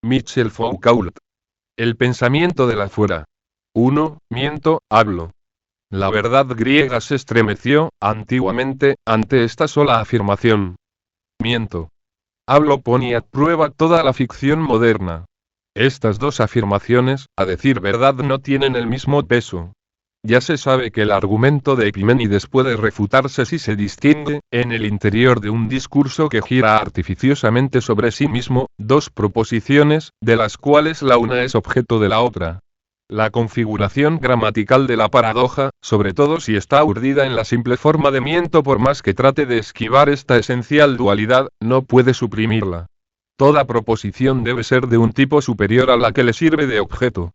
Michel Foucault. El pensamiento del afuera. 1. Miento, hablo. La verdad griega se estremeció, antiguamente, ante esta sola afirmación. Miento. Hablo pone a prueba toda la ficción moderna. Estas dos afirmaciones, a decir verdad, no tienen el mismo peso. Ya se sabe que el argumento de Epiménides puede refutarse si se distingue, en el interior de un discurso que gira artificiosamente sobre sí mismo, dos proposiciones, de las cuales la una es objeto de la otra. La configuración gramatical de la paradoja, sobre todo si está urdida en la simple forma de miento, por más que trate de esquivar esta esencial dualidad, no puede suprimirla. Toda proposición debe ser de un tipo superior a la que le sirve de objeto.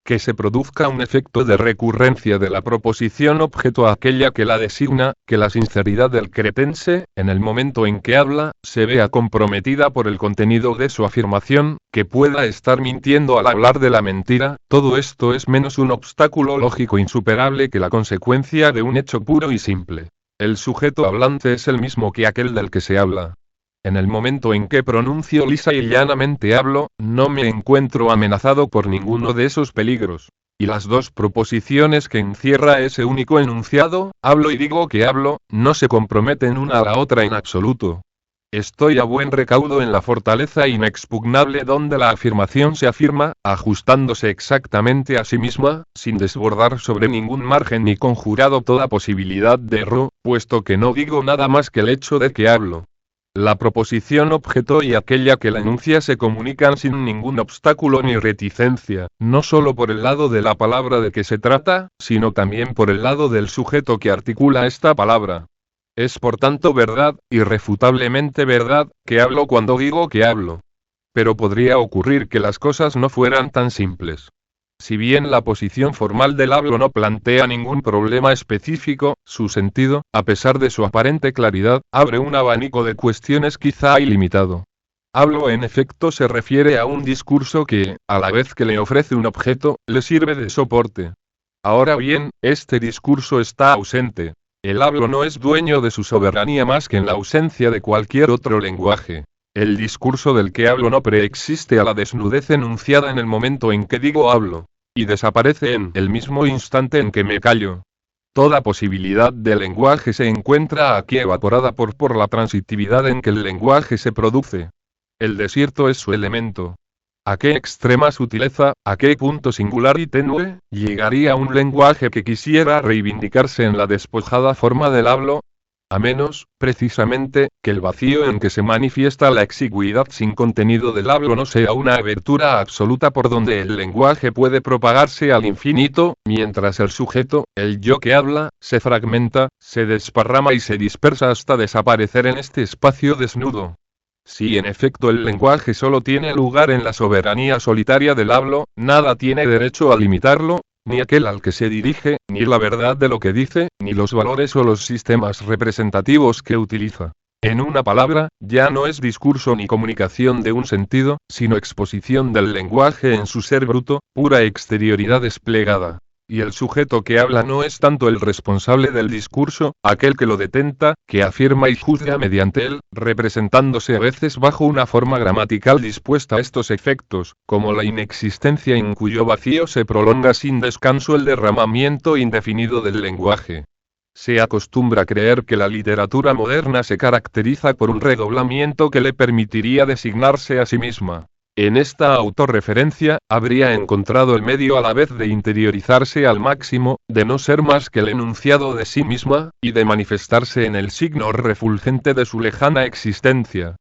Que se produzca un efecto de recurrencia de la proposición objeto a aquella que la designa, que la sinceridad del cretense, en el momento en que habla, se vea comprometida por el contenido de su afirmación, que pueda estar mintiendo al hablar de la mentira, todo esto es menos un obstáculo lógico insuperable que la consecuencia de un hecho puro y simple. El sujeto hablante es el mismo que aquel del que se habla. En el momento en que pronuncio lisa y llanamente hablo, no me encuentro amenazado por ninguno de esos peligros. Y las dos proposiciones que encierra ese único enunciado, hablo y digo que hablo, no se comprometen una a la otra en absoluto. Estoy a buen recaudo en la fortaleza inexpugnable donde la afirmación se afirma, ajustándose exactamente a sí misma, sin desbordar sobre ningún margen ni conjurado toda posibilidad de error, puesto que no digo nada más que el hecho de que hablo. La proposición objeto y aquella que la enuncia se comunican sin ningún obstáculo ni reticencia, no solo por el lado de la palabra de que se trata, sino también por el lado del sujeto que articula esta palabra. Es por tanto verdad, irrefutablemente verdad, que hablo cuando digo que hablo. Pero podría ocurrir que las cosas no fueran tan simples. Si bien la posición formal del hablo no plantea ningún problema específico, su sentido, a pesar de su aparente claridad, abre un abanico de cuestiones quizá ilimitado. Hablo en efecto se refiere a un discurso que, a la vez que le ofrece un objeto, le sirve de soporte. Ahora bien, este discurso está ausente. El hablo no es dueño de su soberanía más que en la ausencia de cualquier otro lenguaje. El discurso del que hablo no preexiste a la desnudez enunciada en el momento en que digo hablo. Y desaparece en el mismo instante en que me callo. Toda posibilidad de lenguaje se encuentra aquí evaporada por la transitividad en que el lenguaje se produce. El desierto es su elemento. ¿A qué extrema sutileza, a qué punto singular y tenue, llegaría un lenguaje que quisiera reivindicarse en la despojada forma del hablo? A menos, precisamente, que el vacío en que se manifiesta la exigüidad sin contenido del hablo no sea una abertura absoluta por donde el lenguaje puede propagarse al infinito, mientras el sujeto, el yo que habla, se fragmenta, se desparrama y se dispersa hasta desaparecer en este espacio desnudo. Si en efecto el lenguaje solo tiene lugar en la soberanía solitaria del hablo, nada tiene derecho a limitarlo, ni aquel al que se dirige, ni la verdad de lo que dice, ni los valores o los sistemas representativos que utiliza. En una palabra, ya no es discurso ni comunicación de un sentido, sino exposición del lenguaje en su ser bruto, pura exterioridad desplegada. Y el sujeto que habla no es tanto el responsable del discurso, aquel que lo detenta, que afirma y juzga mediante él, representándose a veces bajo una forma gramatical dispuesta a estos efectos, como la inexistencia en cuyo vacío se prolonga sin descanso el derramamiento indefinido del lenguaje. Se acostumbra creer que la literatura moderna se caracteriza por un redoblamiento que le permitiría designarse a sí misma. En esta autorreferencia, habría encontrado el medio a la vez de interiorizarse al máximo, de no ser más que el enunciado de sí misma, y de manifestarse en el signo refulgente de su lejana existencia.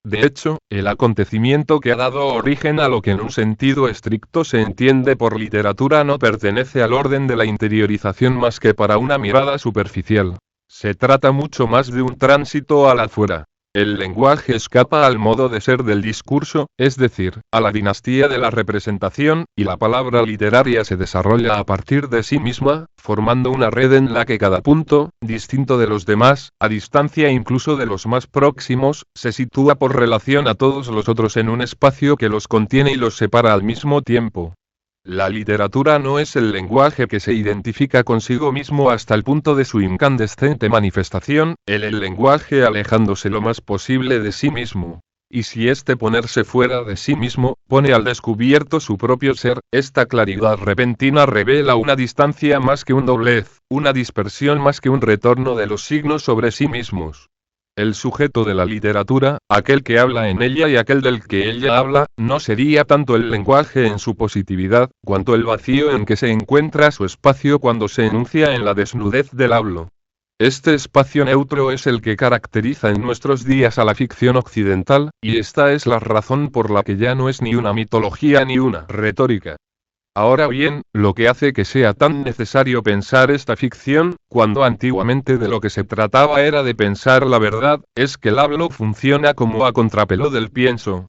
De hecho, el acontecimiento que ha dado origen a lo que en un sentido estricto se entiende por literatura no pertenece al orden de la interiorización más que para una mirada superficial. Se trata mucho más de un tránsito al afuera. El lenguaje escapa al modo de ser del discurso, es decir, a la dinastía de la representación, y la palabra literaria se desarrolla a partir de sí misma, formando una red en la que cada punto, distinto de los demás, a distancia incluso de los más próximos, se sitúa por relación a todos los otros en un espacio que los contiene y los separa al mismo tiempo. La literatura no es el lenguaje que se identifica consigo mismo hasta el punto de su incandescente manifestación, el lenguaje alejándose lo más posible de sí mismo. Y si este ponerse fuera de sí mismo, pone al descubierto su propio ser, esta claridad repentina revela una distancia más que un doblez, una dispersión más que un retorno de los signos sobre sí mismos. El sujeto de la literatura, aquel que habla en ella y aquel del que ella habla, no sería tanto el lenguaje en su positividad, cuanto el vacío en que se encuentra su espacio cuando se enuncia en la desnudez del hablo. Este espacio neutro es el que caracteriza en nuestros días a la ficción occidental, y esta es la razón por la que ya no es ni una mitología ni una retórica. Ahora bien, lo que hace que sea tan necesario pensar esta ficción, cuando antiguamente de lo que se trataba era de pensar la verdad, es que el hablo funciona como a contrapelo del pienso.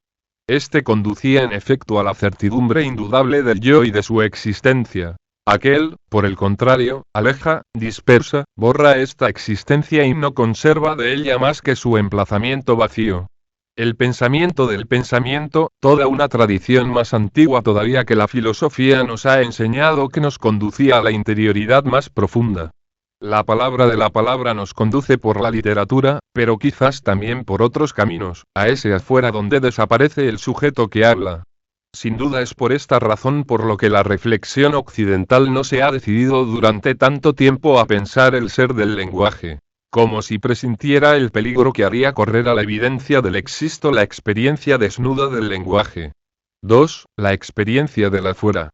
Este conducía en efecto a la certidumbre indudable del yo y de su existencia. Aquel, por el contrario, aleja, dispersa, borra esta existencia y no conserva de ella más que su emplazamiento vacío. El pensamiento del pensamiento, toda una tradición más antigua todavía que la filosofía nos ha enseñado que nos conducía a la interioridad más profunda. La palabra de la palabra nos conduce por la literatura, pero quizás también por otros caminos, a ese afuera donde desaparece el sujeto que habla. Sin duda es por esta razón por lo que la reflexión occidental no se ha decidido durante tanto tiempo a pensar el ser del lenguaje, como si presintiera el peligro que haría correr a la evidencia del existo la experiencia desnuda del lenguaje. 2. La experiencia del afuera.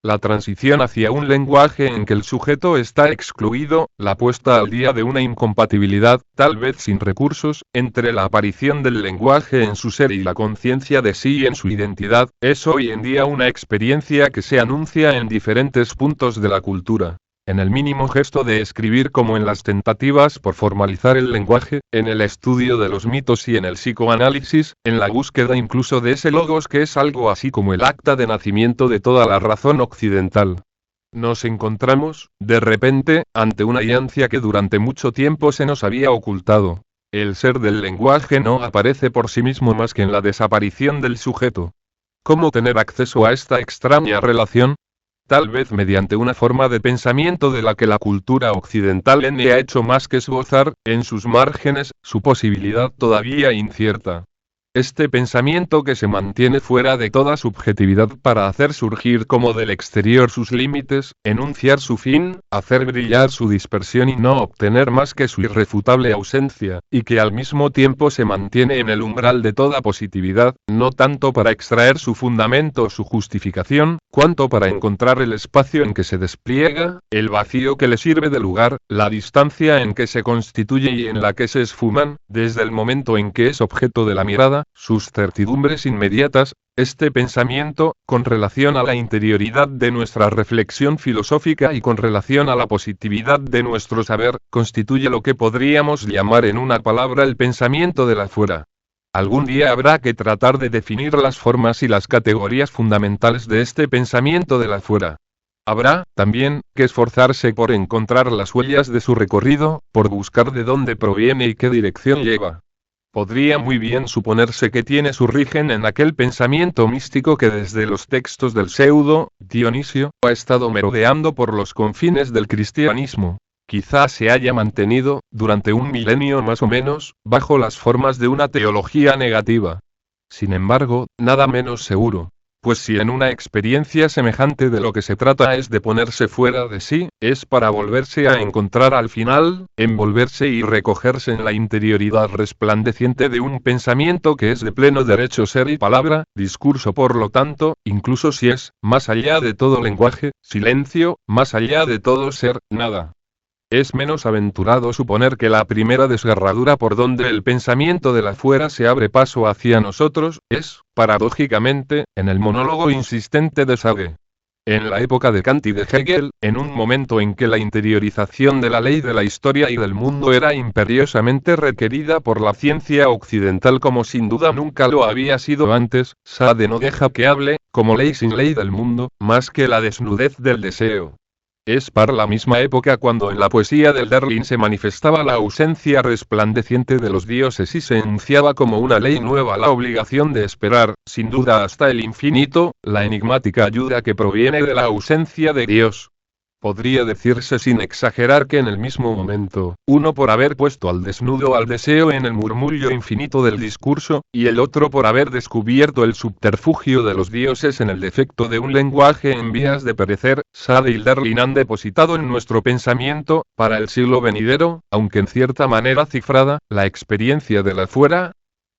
La transición hacia un lenguaje en que el sujeto está excluido, la puesta al día de una incompatibilidad, tal vez sin recursos, entre la aparición del lenguaje en su ser y la conciencia de sí y en su identidad, es hoy en día una experiencia que se anuncia en diferentes puntos de la cultura. En el mínimo gesto de escribir como en las tentativas por formalizar el lenguaje, en el estudio de los mitos y en el psicoanálisis, en la búsqueda incluso de ese logos que es algo así como el acta de nacimiento de toda la razón occidental. Nos encontramos, de repente, ante una ansia que durante mucho tiempo se nos había ocultado. El ser del lenguaje no aparece por sí mismo más que en la desaparición del sujeto. ¿Cómo tener acceso a esta extraña relación? Tal vez mediante una forma de pensamiento de la que la cultura occidental no ha hecho más que esbozar, en sus márgenes, su posibilidad todavía incierta. Este pensamiento que se mantiene fuera de toda subjetividad para hacer surgir como del exterior sus límites, enunciar su fin, hacer brillar su dispersión y no obtener más que su irrefutable ausencia, y que al mismo tiempo se mantiene en el umbral de toda positividad, no tanto para extraer su fundamento o su justificación, cuanto para encontrar el espacio en que se despliega, el vacío que le sirve de lugar, la distancia en que se constituye y en la que se esfuman, desde el momento en que es objeto de la mirada, sus certidumbres inmediatas. Este pensamiento, con relación a la interioridad de nuestra reflexión filosófica y con relación a la positividad de nuestro saber, constituye lo que podríamos llamar en una palabra el pensamiento del afuera. Algún día habrá que tratar de definir las formas y las categorías fundamentales de este pensamiento del afuera. Habrá, también, que esforzarse por encontrar las huellas de su recorrido, por buscar de dónde proviene y qué dirección lleva. Podría muy bien suponerse que tiene su origen en aquel pensamiento místico que desde los textos del pseudo Dionisio ha estado merodeando por los confines del cristianismo. Quizá se haya mantenido, durante un milenio más o menos, bajo las formas de una teología negativa. Sin embargo, nada menos seguro. Pues si en una experiencia semejante de lo que se trata es de ponerse fuera de sí, es para volverse a encontrar al final, envolverse y recogerse en la interioridad resplandeciente de un pensamiento que es de pleno derecho ser y palabra, discurso por lo tanto, incluso si es, más allá de todo lenguaje, silencio, más allá de todo ser, nada. Es menos aventurado suponer que la primera desgarradura por donde el pensamiento de la afuera se abre paso hacia nosotros, es, paradójicamente, en el monólogo insistente de Sage. En la época de Kant y de Hegel, en un momento en que la interiorización de la ley de la historia y del mundo era imperiosamente requerida por la ciencia occidental como sin duda nunca lo había sido antes, Sade no deja que hable, como ley sin ley del mundo, más que la desnudez del deseo. Es para la misma época cuando en la poesía del Derlin se manifestaba la ausencia resplandeciente de los dioses y se enunciaba como una ley nueva la obligación de esperar, sin duda hasta el infinito, la enigmática ayuda que proviene de la ausencia de Dios. Podría decirse sin exagerar que en el mismo momento, uno por haber puesto al desnudo al deseo en el murmullo infinito del discurso, y el otro por haber descubierto el subterfugio de los dioses en el defecto de un lenguaje en vías de perecer, Sade y Darwin han depositado en nuestro pensamiento, para el siglo venidero, aunque en cierta manera cifrada, la experiencia de la fuera,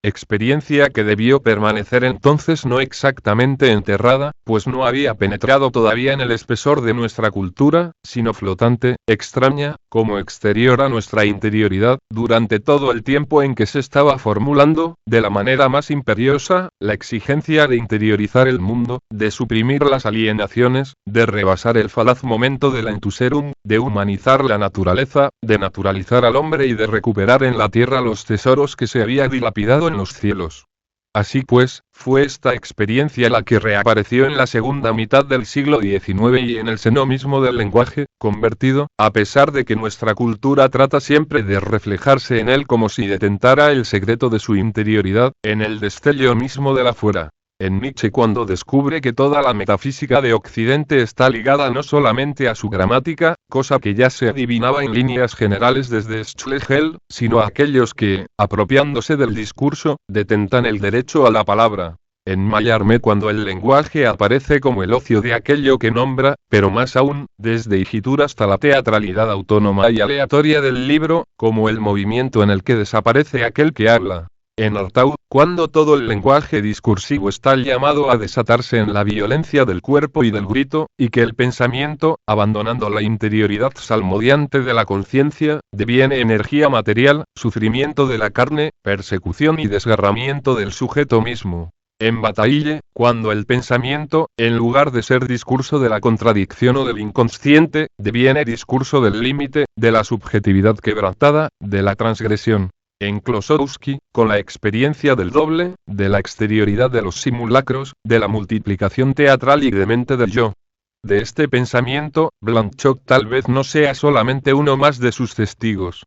experiencia que debió permanecer entonces no exactamente enterrada, pues no había penetrado todavía en el espesor de nuestra cultura, sino flotante, extraña, como exterior a nuestra interioridad, durante todo el tiempo en que se estaba formulando, de la manera más imperiosa, la exigencia de interiorizar el mundo, de suprimir las alienaciones, de rebasar el falaz momento de la entuserum, de humanizar la naturaleza, de naturalizar al hombre y de recuperar en la tierra los tesoros que se había dilapidado en los cielos. Así pues, fue esta experiencia la que reapareció en la segunda mitad del siglo XIX y en el seno mismo del lenguaje, convertido, a pesar de que nuestra cultura trata siempre de reflejarse en él como si detentara el secreto de su interioridad, en el destello mismo de la fuera. En Nietzsche cuando descubre que toda la metafísica de Occidente está ligada no solamente a su gramática, cosa que ya se adivinaba en líneas generales desde Schlegel, sino a aquellos que, apropiándose del discurso, detentan el derecho a la palabra. En Mallarmé cuando el lenguaje aparece como el ocio de aquello que nombra, pero más aún, desde Igitur hasta la teatralidad autónoma y aleatoria del libro, como el movimiento en el que desaparece aquel que habla. En Artaud, cuando todo el lenguaje discursivo está llamado a desatarse en la violencia del cuerpo y del grito, y que el pensamiento, abandonando la interioridad salmodiante de la conciencia, deviene energía material, sufrimiento de la carne, persecución y desgarramiento del sujeto mismo. En Bataille, cuando el pensamiento, en lugar de ser discurso de la contradicción o del inconsciente, deviene discurso del límite, de la subjetividad quebrantada, de la transgresión. En Klosowski, con la experiencia del doble, de la exterioridad de los simulacros, de la multiplicación teatral y demente del yo. De este pensamiento, Blanchot tal vez no sea solamente uno más de sus testigos.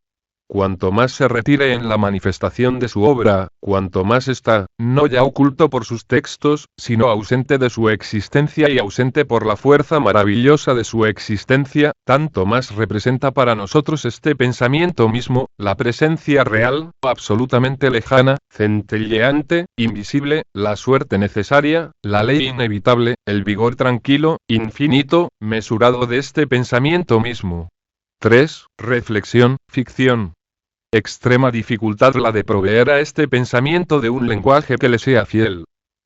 Cuanto más se retire en la manifestación de su obra, cuanto más está, no ya oculto por sus textos, sino ausente de su existencia y ausente por la fuerza maravillosa de su existencia, tanto más representa para nosotros este pensamiento mismo, la presencia real, absolutamente lejana, centelleante, invisible, la suerte necesaria, la ley inevitable, el vigor tranquilo, infinito, mesurado de este pensamiento mismo. 3. Reflexión, ficción. Extrema dificultad la de proveer a este pensamiento de un lenguaje que le sea fiel.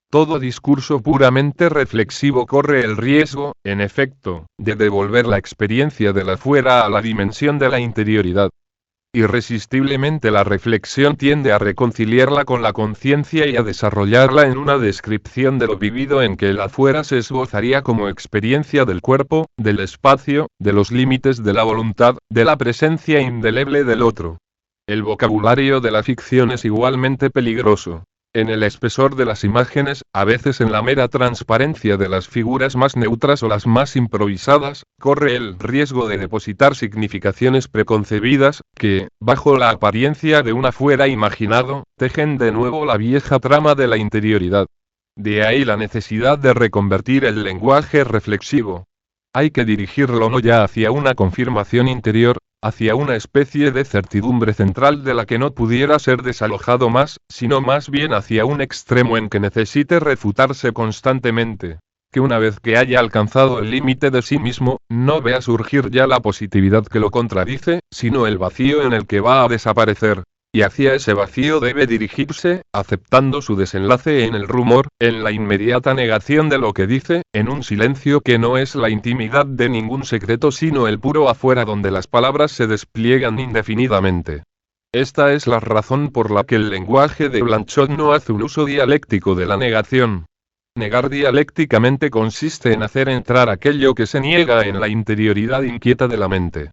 Todo discurso puramente reflexivo corre el riesgo, en efecto, de devolver la experiencia de la fuera a la dimensión de la interioridad. Irresistiblemente la reflexión tiende a reconciliarla con la conciencia y a desarrollarla en una descripción de lo vivido en que el afuera se esbozaría como experiencia del cuerpo, del espacio, de los límites de la voluntad, de la presencia indeleble del otro. El vocabulario de la ficción es igualmente peligroso. En el espesor de las imágenes, a veces en la mera transparencia de las figuras más neutras o las más improvisadas, corre el riesgo de depositar significaciones preconcebidas, que, bajo la apariencia de un afuera imaginado, tejen de nuevo la vieja trama de la interioridad. De ahí la necesidad de reconvertir el lenguaje reflexivo. Hay que dirigirlo no ya hacia una confirmación interior, hacia una especie de certidumbre central de la que no pudiera ser desalojado más, sino más bien hacia un extremo en que necesite refutarse constantemente. Que una vez que haya alcanzado el límite de sí mismo, no vea surgir ya la positividad que lo contradice, sino el vacío en el que va a desaparecer. Y hacia ese vacío debe dirigirse, aceptando su desenlace en el rumor, en la inmediata negación de lo que dice, en un silencio que no es la intimidad de ningún secreto sino el puro afuera donde las palabras se despliegan indefinidamente. Esta es la razón por la que el lenguaje de Blanchot no hace un uso dialéctico de la negación. Negar dialécticamente consiste en hacer entrar aquello que se niega en la interioridad inquieta de la mente.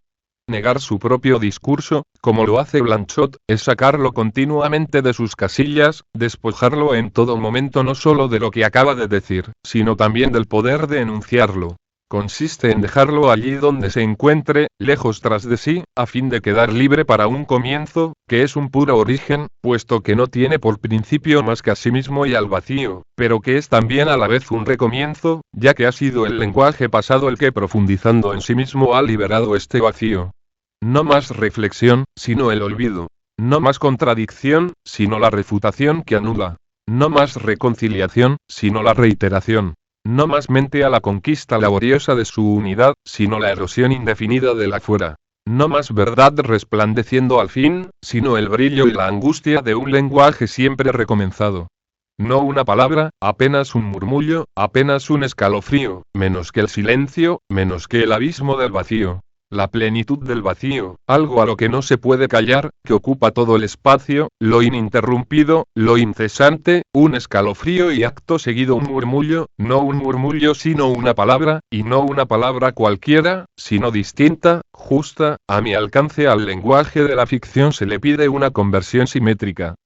Negar su propio discurso, como lo hace Blanchot, es sacarlo continuamente de sus casillas, despojarlo en todo momento no solo de lo que acaba de decir, sino también del poder de enunciarlo. Consiste en dejarlo allí donde se encuentre, lejos tras de sí, a fin de quedar libre para un comienzo, que es un puro origen, puesto que no tiene por principio más que a sí mismo y al vacío, pero que es también a la vez un recomienzo, ya que ha sido el lenguaje pasado el que profundizando en sí mismo ha liberado este vacío. No más reflexión, sino el olvido. No más contradicción, sino la refutación que anula. No más reconciliación, sino la reiteración. No más mente a la conquista laboriosa de su unidad, sino la erosión indefinida de la fuera. No más verdad resplandeciendo al fin, sino el brillo y la angustia de un lenguaje siempre recomenzado. No una palabra, apenas un murmullo, apenas un escalofrío, menos que el silencio, menos que el abismo del vacío. La plenitud del vacío, algo a lo que no se puede callar, que ocupa todo el espacio, lo ininterrumpido, lo incesante, un escalofrío y acto seguido un murmullo, no un murmullo sino una palabra, y no una palabra cualquiera, sino distinta, justa, a mi alcance. Al lenguaje de la ficción se le pide una conversión simétrica.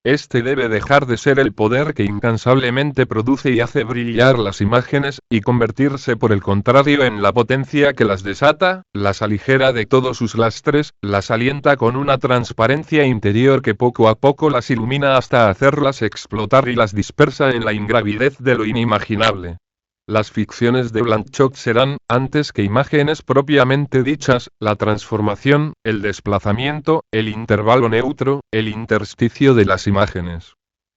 Este debe dejar de ser el poder que incansablemente produce y hace brillar las imágenes, y convertirse por el contrario en la potencia que las desata, las aligera de todos sus lastres, las alienta con una transparencia interior que poco a poco las ilumina hasta hacerlas explotar y las dispersa en la ingravidez de lo inimaginable. Las ficciones de Blanchot serán, antes que imágenes propiamente dichas, la transformación, el desplazamiento, el intervalo neutro, el intersticio de las imágenes.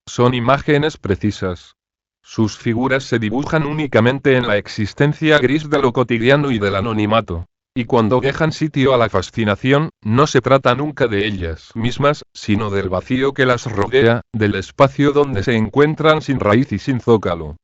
Son imágenes precisas. Sus figuras se dibujan únicamente en la existencia gris de lo cotidiano y del anonimato. Y cuando dejan sitio a la fascinación, no se trata nunca de ellas mismas, sino del vacío que las rodea, del espacio donde se encuentran sin raíz y sin zócalo.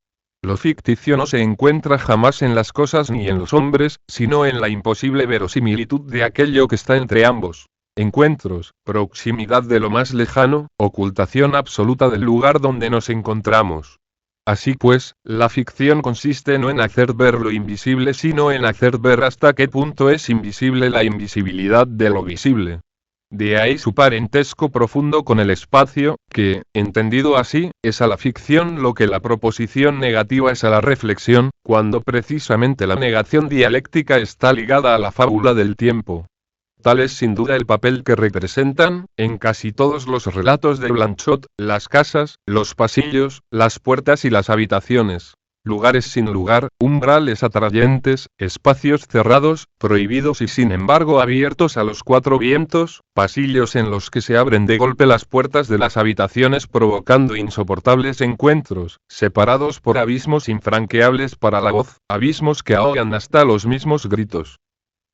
Lo ficticio no se encuentra jamás en las cosas ni en los hombres, sino en la imposible verosimilitud de aquello que está entre ambos. Encuentros, proximidad de lo más lejano, ocultación absoluta del lugar donde nos encontramos. Así pues, la ficción consiste no en hacer ver lo invisible sino en hacer ver hasta qué punto es invisible la invisibilidad de lo visible. De ahí su parentesco profundo con el espacio, que, entendido así, es a la ficción lo que la proposición negativa es a la reflexión, cuando precisamente la negación dialéctica está ligada a la fábula del tiempo. Tal es sin duda el papel que representan, en casi todos los relatos de Blanchot, las casas, los pasillos, las puertas y las habitaciones. Lugares sin lugar, umbrales atrayentes, espacios cerrados, prohibidos y sin embargo abiertos a los cuatro vientos, pasillos en los que se abren de golpe las puertas de las habitaciones provocando insoportables encuentros, separados por abismos infranqueables para la voz, abismos que ahogan hasta los mismos gritos.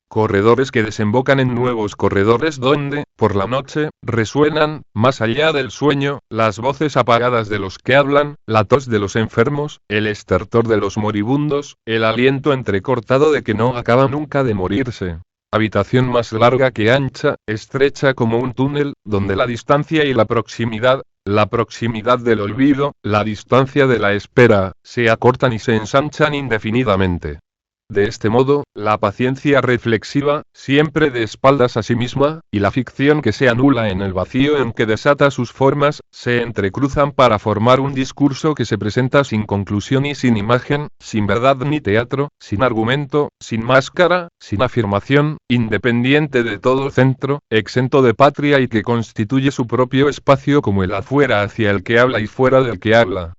Corredores que desembocan en nuevos corredores donde, por la noche, resuenan, más allá del sueño, las voces apagadas de los que hablan, la tos de los enfermos, el estertor de los moribundos, el aliento entrecortado de que no acaba nunca de morirse. Habitación más larga que ancha, estrecha como un túnel, donde la distancia y la proximidad del olvido, la distancia de la espera, se acortan y se ensanchan indefinidamente. De este modo, la paciencia reflexiva, siempre de espaldas a sí misma, y la ficción que se anula en el vacío en que desata sus formas, se entrecruzan para formar un discurso que se presenta sin conclusión y sin imagen, sin verdad ni teatro, sin argumento, sin máscara, sin afirmación, independiente de todo centro, exento de patria y que constituye su propio espacio como el afuera hacia el que habla y fuera del que habla.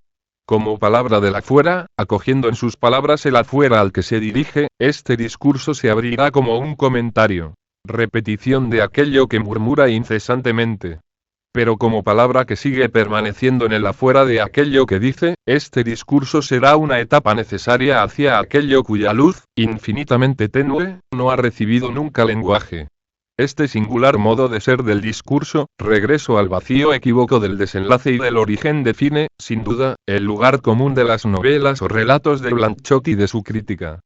Como palabra del afuera, acogiendo en sus palabras el afuera al que se dirige, este discurso se abrirá como un comentario. Repetición de aquello que murmura incesantemente. Pero como palabra que sigue permaneciendo en el afuera de aquello que dice, este discurso será una etapa necesaria hacia aquello cuya luz, infinitamente tenue, no ha recibido nunca lenguaje. Este singular modo de ser del discurso, regreso al vacío equívoco del desenlace y del origen define, sin duda, el lugar común de las novelas o relatos de Blanchot y de su crítica.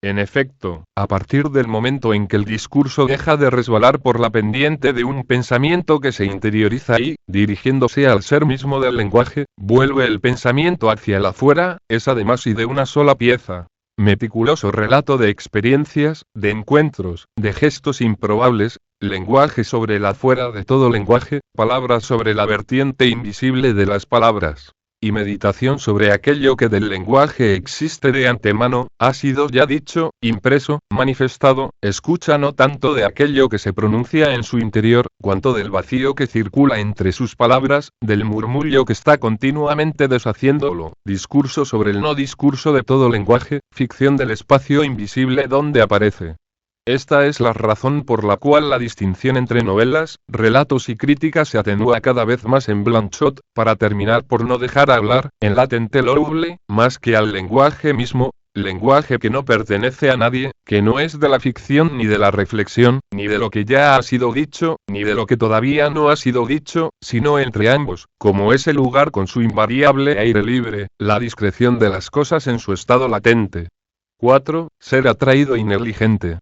En efecto, a partir del momento en que el discurso deja de resbalar por la pendiente de un pensamiento que se interioriza y, dirigiéndose al ser mismo del lenguaje, vuelve el pensamiento hacia el afuera, es además y de una sola pieza. Meticuloso relato de experiencias, de encuentros, de gestos improbables, lenguaje sobre el afuera de todo lenguaje, palabras sobre la vertiente invisible de las palabras. y meditación sobre aquello que del lenguaje existe de antemano, ha sido ya dicho, impreso, manifestado, escucha no tanto de aquello que se pronuncia en su interior, cuanto del vacío que circula entre sus palabras, del murmullo que está continuamente deshaciéndolo, discurso sobre el no discurso de todo lenguaje, ficción del espacio invisible donde aparece. Esta es la razón por la cual la distinción entre novelas, relatos y crítica se atenúa cada vez más en Blanchot, para terminar por no dejar hablar, en latente loable, más que al lenguaje mismo, lenguaje que no pertenece a nadie, que no es de la ficción ni de la reflexión, ni de lo que ya ha sido dicho, ni de lo que todavía no ha sido dicho, sino entre ambos, como ese lugar con su invariable aire libre, la discreción de las cosas en su estado latente. 4. Ser atraído y negligente.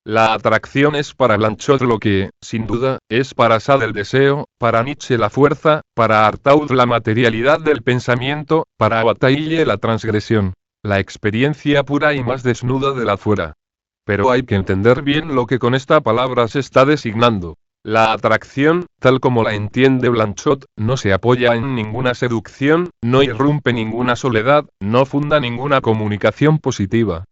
La atracción es para Blanchot lo que, sin duda, es para Sade el deseo, para Nietzsche la fuerza, para Artaud la materialidad del pensamiento, para Bataille la transgresión, la experiencia pura y más desnuda de la fuera. Pero hay que entender bien lo que con esta palabra se está designando. La atracción, tal como la entiende Blanchot, no se apoya en ninguna seducción, no irrumpe ninguna soledad, no funda ninguna comunicación positiva.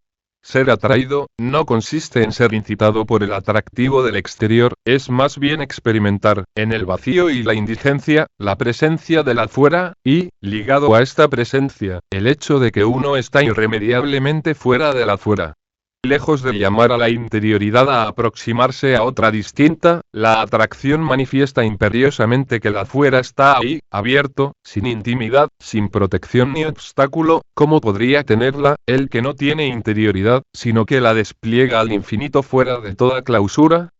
Ser atraído, no consiste en ser incitado por el atractivo del exterior, es más bien experimentar, en el vacío y la indigencia, la presencia del afuera, y, ligado a esta presencia, el hecho de que uno está irremediablemente fuera del afuera. Lejos de llamar a la interioridad a aproximarse a otra distinta, la atracción manifiesta imperiosamente que el afuera está ahí, abierto, sin intimidad, sin protección ni obstáculo, ¿cómo podría tenerla, el que no tiene interioridad, sino que la despliega al infinito fuera de toda clausura?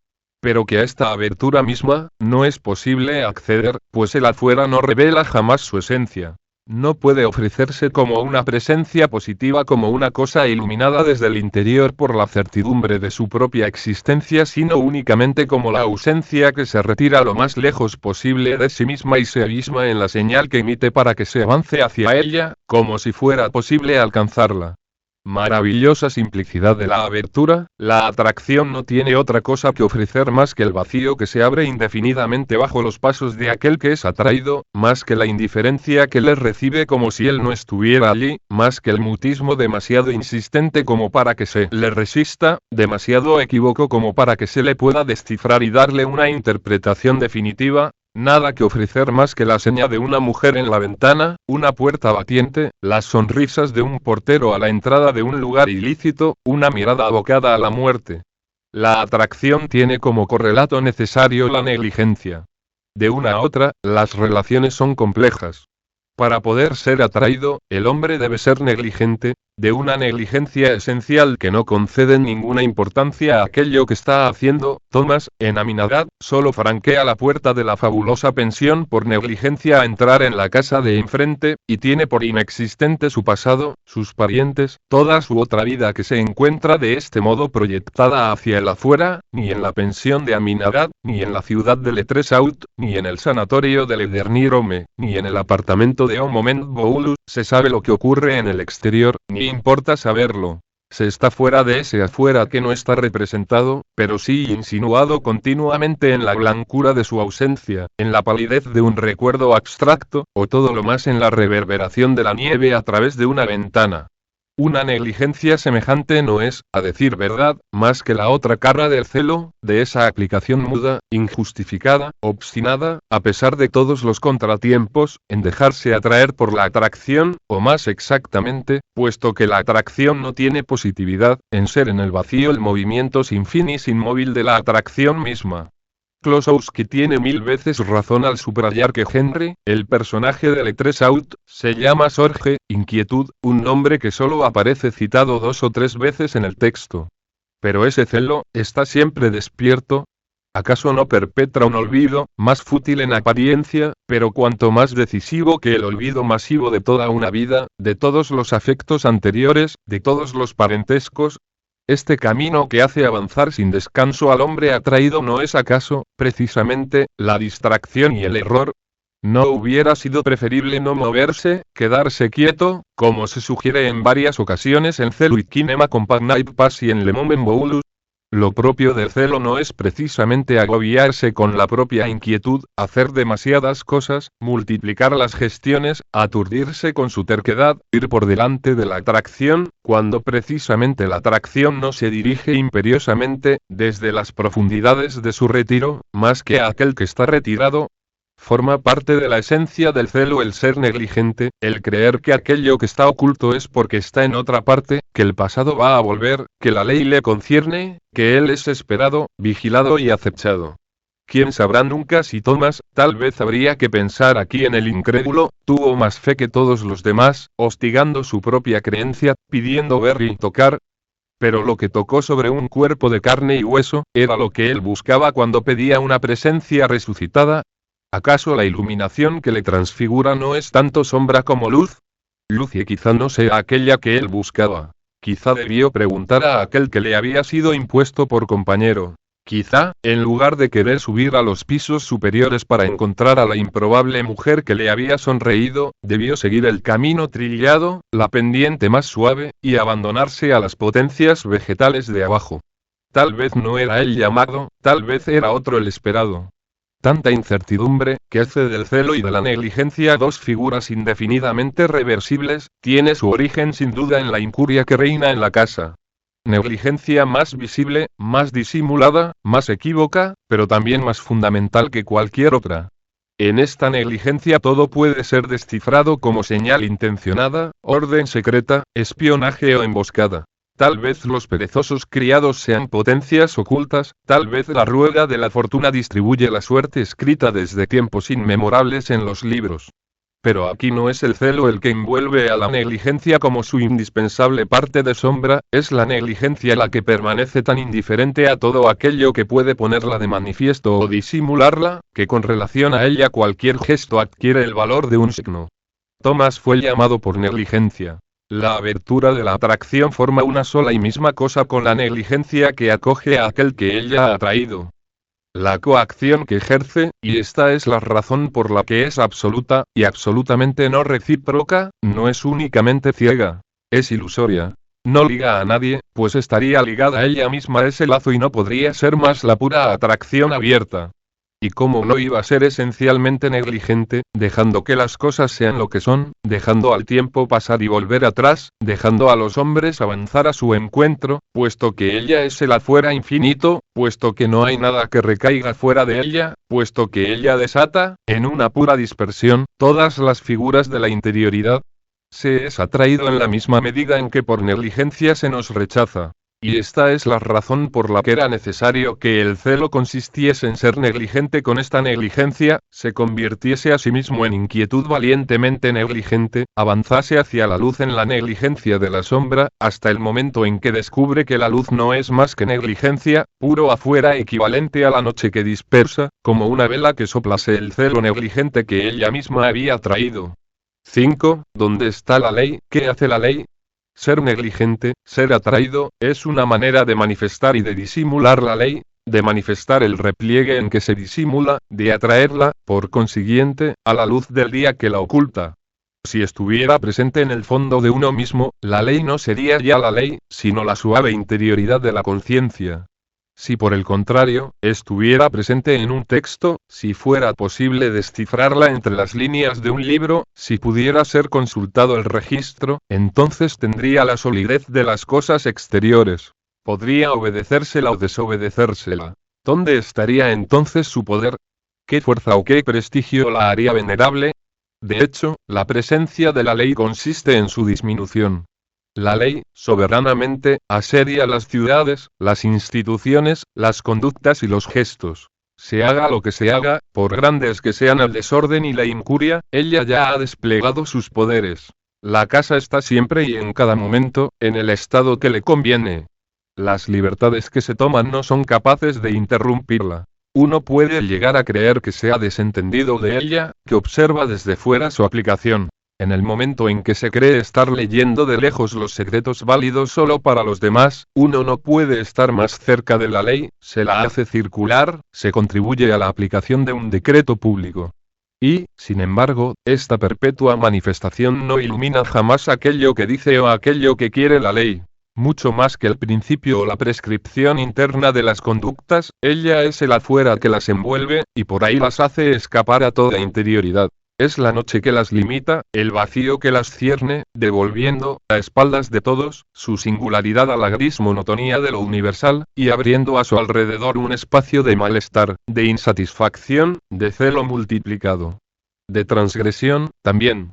Pero que a esta abertura misma, no es posible acceder, pues el afuera no revela jamás su esencia. No puede ofrecerse como una presencia positiva, como una cosa iluminada desde el interior por la certidumbre de su propia existencia, sino únicamente como la ausencia que se retira lo más lejos posible de sí misma y se abisma en la señal que emite para que se avance hacia ella, como si fuera posible alcanzarla. Maravillosa simplicidad de la abertura, la atracción no tiene otra cosa que ofrecer más que el vacío que se abre indefinidamente bajo los pasos de aquel que es atraído, más que la indiferencia que le recibe como si él no estuviera allí, más que el mutismo demasiado insistente como para que se le resista, demasiado equívoco como para que se le pueda descifrar y darle una interpretación definitiva. Nada que ofrecer más que la seña de una mujer en la ventana, una puerta batiente, las sonrisas de un portero a la entrada de un lugar ilícito, una mirada abocada a la muerte. La atracción tiene como correlato necesario la negligencia. De una a otra, las relaciones son complejas. Para poder ser atraído, el hombre debe ser negligente, de una negligencia esencial que no concede ninguna importancia a aquello que está haciendo. Thomas, en Aminadad, solo franquea la puerta de la fabulosa pensión por negligencia a entrar en la casa de enfrente, y tiene por inexistente su pasado, sus parientes, toda su otra vida que se encuentra de este modo proyectada hacia el afuera, ni en la pensión de Aminadad, ni en la ciudad de Le Tresaut, ni en el sanatorio de Le Dernier Homme, ni en el apartamento de Un Moment Boulus, se sabe lo que ocurre en el exterior, ni importa saberlo. Se está fuera de ese afuera que no está representado, pero sí insinuado continuamente en la blancura de su ausencia, en la palidez de un recuerdo abstracto, o todo lo más en la reverberación de la nieve a través de una ventana. Una negligencia semejante no es, a decir verdad, más que la otra cara del celo, de esa aplicación muda, injustificada, obstinada, a pesar de todos los contratiempos, en dejarse atraer por la atracción, o más exactamente, puesto que la atracción no tiene positividad, en ser en el vacío el movimiento sin fin y sin móvil de la atracción misma. Klosowski tiene 1000 veces razón al subrayar que Henry, el personaje de Le Tresaut, se llama Sorge, inquietud, un nombre que solo aparece citado 2 o 3 veces en el texto. Pero ese celo, ¿está siempre despierto? ¿Acaso no perpetra un olvido, más fútil en apariencia, pero cuanto más decisivo que el olvido masivo de toda una vida, de todos los afectos anteriores, de todos los parentescos? Este camino que hace avanzar sin descanso al hombre atraído no es acaso, precisamente, la distracción y el error. ¿No hubiera sido preferible no moverse, quedarse quieto, como se sugiere en varias ocasiones en Celo y Kinema Compagnie Pass y en Le Moment Boulus? Lo propio del celo no es precisamente agobiarse con la propia inquietud, hacer demasiadas cosas, multiplicar las gestiones, aturdirse con su terquedad, ir por delante de la atracción, cuando precisamente la atracción no se dirige imperiosamente, desde las profundidades de su retiro, más que a aquel que está retirado. Forma parte de la esencia del celo el ser negligente, el creer que aquello que está oculto es porque está en otra parte, que el pasado va a volver, que la ley le concierne, que él es esperado, vigilado y acechado. ¿Quién sabrá nunca si Tomás, tal vez habría que pensar aquí en el incrédulo, tuvo más fe que todos los demás, hostigando su propia creencia, pidiendo ver y tocar? Pero lo que tocó sobre un cuerpo de carne y hueso, era lo que él buscaba cuando pedía una presencia resucitada. ¿Acaso la iluminación que le transfigura no es tanto sombra como luz? Luz y quizá no sea aquella que él buscaba. Quizá debió preguntar a aquel que le había sido impuesto por compañero. Quizá, en lugar de querer subir a los pisos superiores para encontrar a la improbable mujer que le había sonreído, debió seguir el camino trillado, la pendiente más suave, y abandonarse a las potencias vegetales de abajo. Tal vez no era él llamado, tal vez era otro el esperado. Tanta incertidumbre, que hace del celo y de la negligencia dos figuras indefinidamente reversibles, tiene su origen sin duda en la incuria que reina en la casa. Negligencia más visible, más disimulada, más equívoca, pero también más fundamental que cualquier otra. En esta negligencia todo puede ser descifrado como señal intencionada, orden secreta, espionaje o emboscada. Tal vez los perezosos criados sean potencias ocultas, tal vez la rueda de la fortuna distribuye la suerte escrita desde tiempos inmemorables en los libros. Pero aquí no es el celo el que envuelve a la negligencia como su indispensable parte de sombra, es la negligencia la que permanece tan indiferente a todo aquello que puede ponerla de manifiesto o disimularla, que con relación a ella cualquier gesto adquiere el valor de un signo. Tomás fue llamado por negligencia. La abertura de la atracción forma una sola y misma cosa con la negligencia que acoge a aquel que ella ha atraído. La coacción que ejerce, y esta es la razón por la que es absoluta, y absolutamente no recíproca, no es únicamente ciega. Es ilusoria. No liga a nadie, pues estaría ligada a ella misma ese lazo y no podría ser más la pura atracción abierta. Y como no iba a ser esencialmente negligente, dejando que las cosas sean lo que son, dejando al tiempo pasar y volver atrás, dejando a los hombres avanzar a su encuentro, puesto que ella es el afuera infinito, puesto que no hay nada que recaiga fuera de ella, puesto que ella desata, en una pura dispersión, todas las figuras de la interioridad, se es atraído en la misma medida en que por negligencia se nos rechaza. Y esta es la razón por la que era necesario que el celo consistiese en ser negligente con esta negligencia, se convirtiese a sí mismo en inquietud valientemente negligente, avanzase hacia la luz en la negligencia de la sombra, hasta el momento en que descubre que la luz no es más que negligencia, puro afuera equivalente a la noche que dispersa, como una vela que soplase el celo negligente que ella misma había traído. 5. ¿Dónde está la ley? ¿Qué hace la ley? Ser negligente, ser atraído, es una manera de manifestar y de disimular la ley, de manifestar el repliegue en que se disimula, de atraerla, por consiguiente, a la luz del día que la oculta. Si estuviera presente en el fondo de uno mismo, la ley no sería ya la ley, sino la suave interioridad de la conciencia. Si por el contrario, estuviera presente en un texto, si fuera posible descifrarla entre las líneas de un libro, si pudiera ser consultado el registro, entonces tendría la solidez de las cosas exteriores. Podría obedecérsela o desobedecérsela. ¿Dónde estaría entonces su poder? ¿Qué fuerza o qué prestigio la haría venerable? De hecho, la presencia de la ley consiste en su disminución. La ley, soberanamente, asedia las ciudades, las instituciones, las conductas y los gestos. Se haga lo que se haga, por grandes que sean el desorden y la incuria, ella ya ha desplegado sus poderes. La casa está siempre y en cada momento, en el estado que le conviene. Las libertades que se toman no son capaces de interrumpirla. Uno puede llegar a creer que se ha desentendido de ella, que observa desde fuera su aplicación. En el momento en que se cree estar leyendo de lejos los secretos válidos solo para los demás, uno no puede estar más cerca de la ley, se la hace circular, se contribuye a la aplicación de un decreto público. Y, sin embargo, esta perpetua manifestación no ilumina jamás aquello que dice o aquello que quiere la ley. Mucho más que el principio o la prescripción interna de las conductas, ella es el afuera que las envuelve, y por ahí las hace escapar a toda interioridad. Es la noche que las limita, el vacío que las cierne, devolviendo, a espaldas de todos, su singularidad a la gris monotonía de lo universal, y abriendo a su alrededor un espacio de malestar, de insatisfacción, de celo multiplicado. De transgresión, también.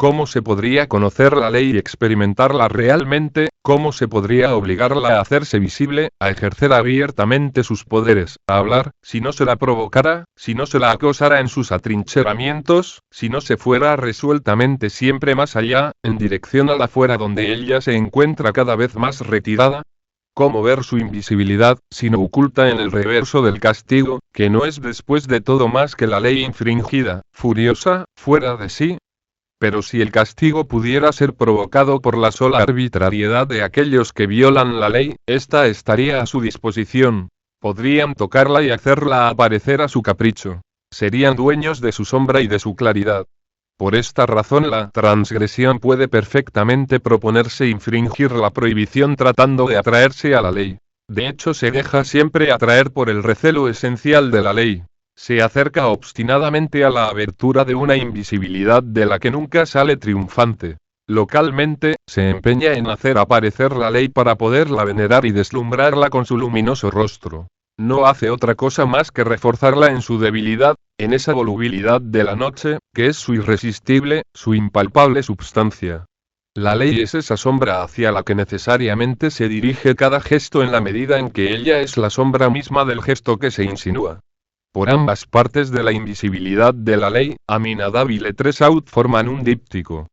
¿Cómo se podría conocer la ley y experimentarla realmente? ¿Cómo se podría obligarla a hacerse visible, a ejercer abiertamente sus poderes, a hablar, si no se la provocara, si no se la acosara en sus atrincheramientos, si no se fuera resueltamente siempre más allá, en dirección al afuera donde ella se encuentra cada vez más retirada? ¿Cómo ver su invisibilidad, sino oculta en el reverso del castigo, que no es después de todo más que la ley infringida, furiosa, fuera de sí? Pero si el castigo pudiera ser provocado por la sola arbitrariedad de aquellos que violan la ley, ésta estaría a su disposición. Podrían tocarla y hacerla aparecer a su capricho. Serían dueños de su sombra y de su claridad. Por esta razón la transgresión puede perfectamente proponerse infringir la prohibición tratando de atraerse a la ley. De hecho se deja siempre atraer por el recelo esencial de la ley. Se acerca obstinadamente a la abertura de una invisibilidad de la que nunca sale triunfante. Localmente, se empeña en hacer aparecer la ley para poderla venerar y deslumbrarla con su luminoso rostro. No hace otra cosa más que reforzarla en su debilidad, en esa volubilidad de la noche, que es su irresistible, su impalpable substancia. La ley es esa sombra hacia la que necesariamente se dirige cada gesto en la medida en que ella es la sombra misma del gesto que se insinúa. Por ambas partes de la invisibilidad de la ley, Aminadab y Letresaut forman un díptico.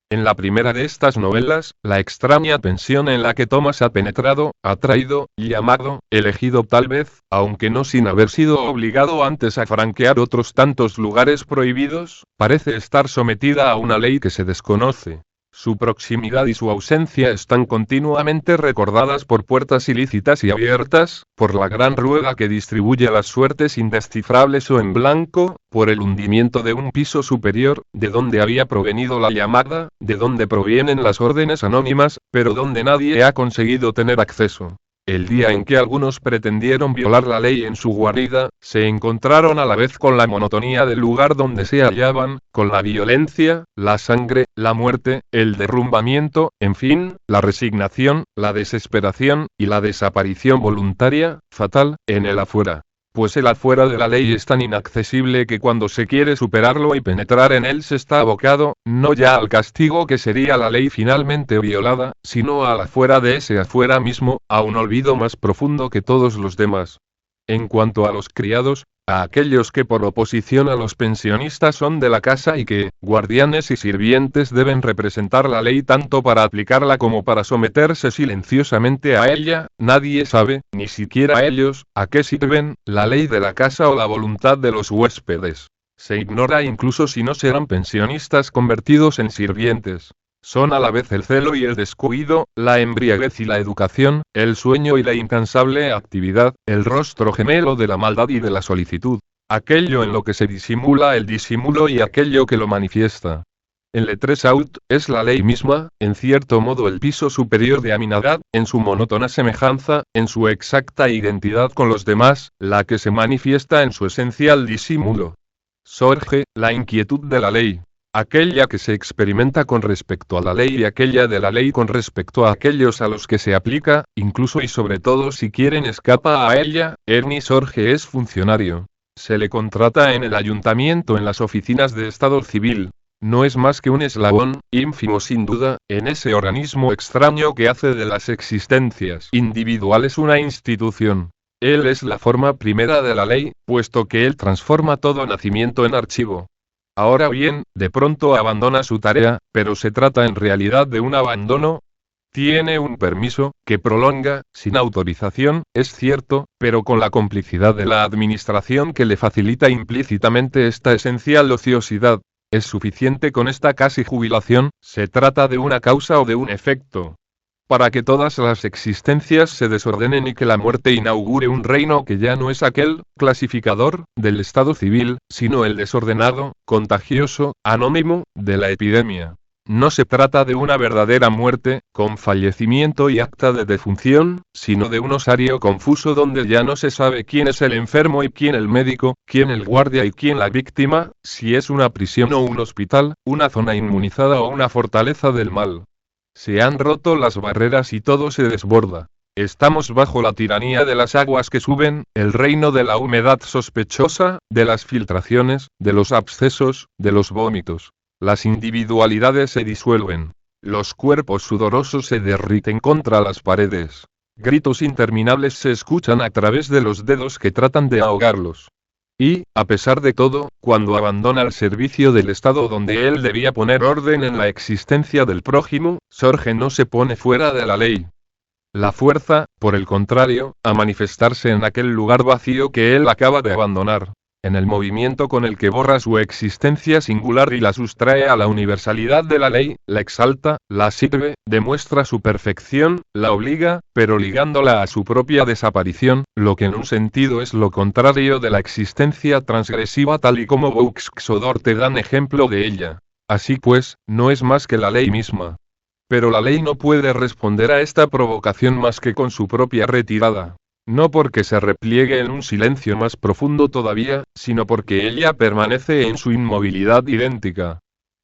En la primera de estas novelas, la extraña pensión en la que Thomas ha penetrado, atraído, llamado, elegido tal vez, aunque no sin haber sido obligado antes a franquear otros tantos lugares prohibidos, parece estar sometida a una ley que se desconoce. Su proximidad y su ausencia están continuamente recordadas por puertas ilícitas y abiertas, por la gran rueda que distribuye las suertes indescifrables o en blanco, por el hundimiento de un piso superior, de donde había provenido la llamada, de donde provienen las órdenes anónimas, pero donde nadie ha conseguido tener acceso. El día en que algunos pretendieron violar la ley en su guarida, se encontraron a la vez con la monotonía del lugar donde se hallaban, con la violencia, la sangre, la muerte, el derrumbamiento, en fin, la resignación, la desesperación, y la desaparición voluntaria, fatal, en el afuera. Pues el afuera de la ley es tan inaccesible que cuando se quiere superarlo y penetrar en él se está abocado, no ya al castigo que sería la ley finalmente violada, sino al afuera de ese afuera mismo, a un olvido más profundo que todos los demás. En cuanto a los criados, a aquellos que por oposición a los pensionistas son de la casa y que, guardianes y sirvientes deben representar la ley tanto para aplicarla como para someterse silenciosamente a ella, nadie sabe, ni siquiera ellos, a qué sirven, la ley de la casa o la voluntad de los huéspedes. Se ignora incluso si no serán pensionistas convertidos en sirvientes. Son a la vez el celo y el descuido, la embriaguez y la educación, el sueño y la incansable actividad, el rostro gemelo de la maldad y de la solicitud, aquello en lo que se disimula el disimulo y aquello que lo manifiesta. En Letresaut, es la ley misma, en cierto modo el piso superior de Aminadab, en su monótona semejanza, en su exacta identidad con los demás, la que se manifiesta en su esencial disimulo. Sorge, la inquietud de la ley. Aquella que se experimenta con respecto a la ley y aquella de la ley con respecto a aquellos a los que se aplica, incluso y sobre todo si quieren escapa a ella. Ernie Sorge es funcionario. Se le contrata en el ayuntamiento en las oficinas de Estado Civil. No es más que un eslabón, ínfimo sin duda, en ese organismo extraño que hace de las existencias individuales una institución. Él es la forma primera de la ley, puesto que él transforma todo nacimiento en archivo. Ahora bien, de pronto abandona su tarea, pero se trata en realidad de un abandono. Tiene un permiso, que prolonga, sin autorización, es cierto, pero con la complicidad de la administración que le facilita implícitamente esta esencial ociosidad. Es suficiente con esta casi jubilación, se trata de una causa o de un efecto. Para que todas las existencias se desordenen y que la muerte inaugure un reino que ya no es aquel, clasificador, del estado civil, sino el desordenado, contagioso, anónimo, de la epidemia. No se trata de una verdadera muerte, con fallecimiento y acta de defunción, sino de un osario confuso donde ya no se sabe quién es el enfermo y quién el médico, quién el guardia y quién la víctima, si es una prisión o un hospital, una zona inmunizada o una fortaleza del mal. Se han roto las barreras y todo se desborda. Estamos bajo la tiranía de las aguas que suben, el reino de la humedad sospechosa, de las filtraciones, de los abscesos, de los vómitos. Las individualidades se disuelven. Los cuerpos sudorosos se derriten contra las paredes. Gritos interminables se escuchan a través de los dedos que tratan de ahogarlos. Y, a pesar de todo, cuando abandona el servicio del Estado donde él debía poner orden en la existencia del prójimo, Sorge no se pone fuera de la ley. La fuerza, por el contrario, a manifestarse en aquel lugar vacío que él acaba de abandonar. En el movimiento con el que borra su existencia singular y la sustrae a la universalidad de la ley, la exalta, la sirve, demuestra su perfección, la obliga, pero ligándola a su propia desaparición, lo que en un sentido es lo contrario de la existencia transgresiva tal y como Buxodor te dan ejemplo de ella. Así pues, no es más que la ley misma. Pero la ley no puede responder a esta provocación más que con su propia retirada. No porque se repliegue en un silencio más profundo todavía, sino porque ella permanece en su inmovilidad idéntica.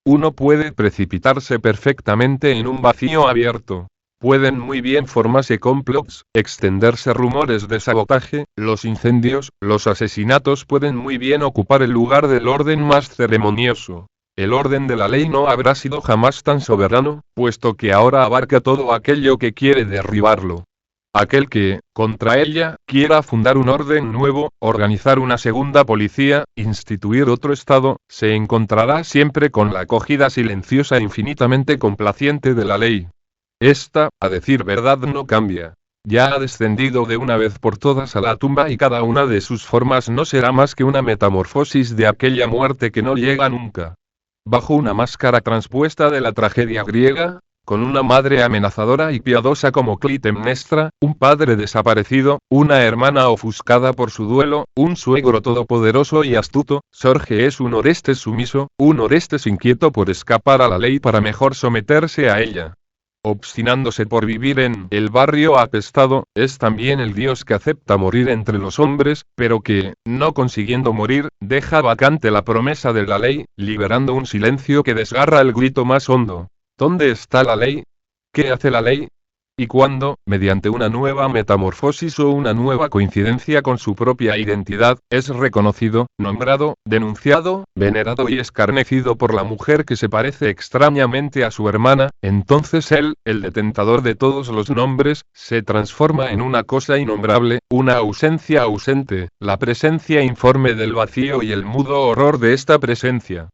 Uno puede precipitarse perfectamente en un vacío abierto. Pueden muy bien formarse complots, extenderse rumores de sabotaje, los incendios, los asesinatos pueden muy bien ocupar el lugar del orden más ceremonioso. El orden de la ley no habrá sido jamás tan soberano, puesto que ahora abarca todo aquello que quiere derribarlo. Aquel que, contra ella, quiera fundar un orden nuevo, organizar una segunda policía, instituir otro Estado, se encontrará siempre con la acogida silenciosa e infinitamente complaciente de la ley. Esta, a decir verdad, no cambia. Ya ha descendido de una vez por todas a la tumba y cada una de sus formas no será más que una metamorfosis de aquella muerte que no llega nunca. Bajo una máscara transpuesta de la tragedia griega, con una madre amenazadora y piadosa como Clitemnestra, un padre desaparecido, una hermana ofuscada por su duelo, un suegro todopoderoso y astuto, Sorge es un Orestes sumiso, un Orestes inquieto por escapar a la ley para mejor someterse a ella. Obstinándose por vivir en el barrio apestado, es también el dios que acepta morir entre los hombres, pero que, no consiguiendo morir, deja vacante la promesa de la ley, liberando un silencio que desgarra el grito más hondo. ¿Dónde está la ley? ¿Qué hace la ley? Y cuando, mediante una nueva metamorfosis o una nueva coincidencia con su propia identidad, es reconocido, nombrado, denunciado, venerado y escarnecido por la mujer que se parece extrañamente a su hermana, entonces él, el detentador de todos los nombres, se transforma en una cosa innombrable, una ausencia ausente, la presencia informe del vacío y el mudo horror de esta presencia.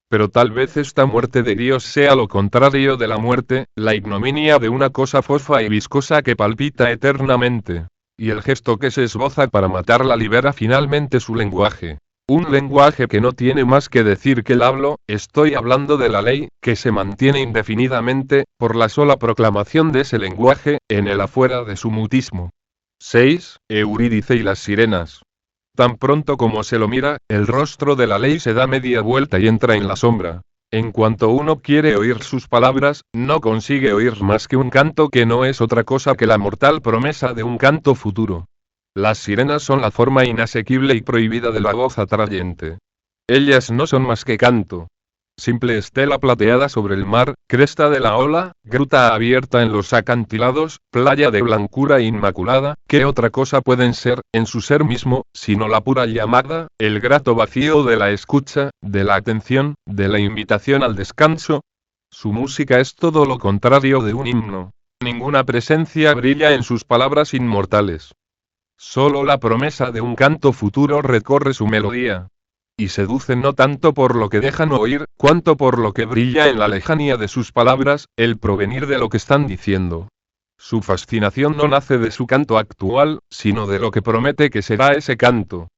Pero tal vez esta muerte de Dios sea lo contrario de la muerte, la ignominia de una cosa fofa y viscosa que palpita eternamente. Y el gesto que se esboza para matarla libera finalmente su lenguaje. Un lenguaje que no tiene más que decir que el hablo, estoy hablando de la ley, que se mantiene indefinidamente, por la sola proclamación de ese lenguaje, en el afuera de su mutismo. 6. Eurídice y las sirenas. Tan pronto como se lo mira, el rostro de la ley se da media vuelta y entra en la sombra. En cuanto uno quiere oír sus palabras, no consigue oír más que un canto que no es otra cosa que la mortal promesa de un canto futuro. Las sirenas son la forma inasequible y prohibida de la voz atrayente. Ellas no son más que canto. Simple estela plateada sobre el mar, cresta de la ola, gruta abierta en los acantilados, playa de blancura inmaculada, ¿qué otra cosa pueden ser, en su ser mismo, sino la pura llamada, el grato vacío de la escucha, de la atención, de la invitación al descanso? Su música es todo lo contrario de un himno. Ninguna presencia brilla en sus palabras inmortales. Solo la promesa de un canto futuro recorre su melodía. Y seducen no tanto por lo que dejan oír, cuanto por lo que brilla en la lejanía de sus palabras, el provenir de lo que están diciendo. Su fascinación no nace de su canto actual, sino de lo que promete que será ese canto.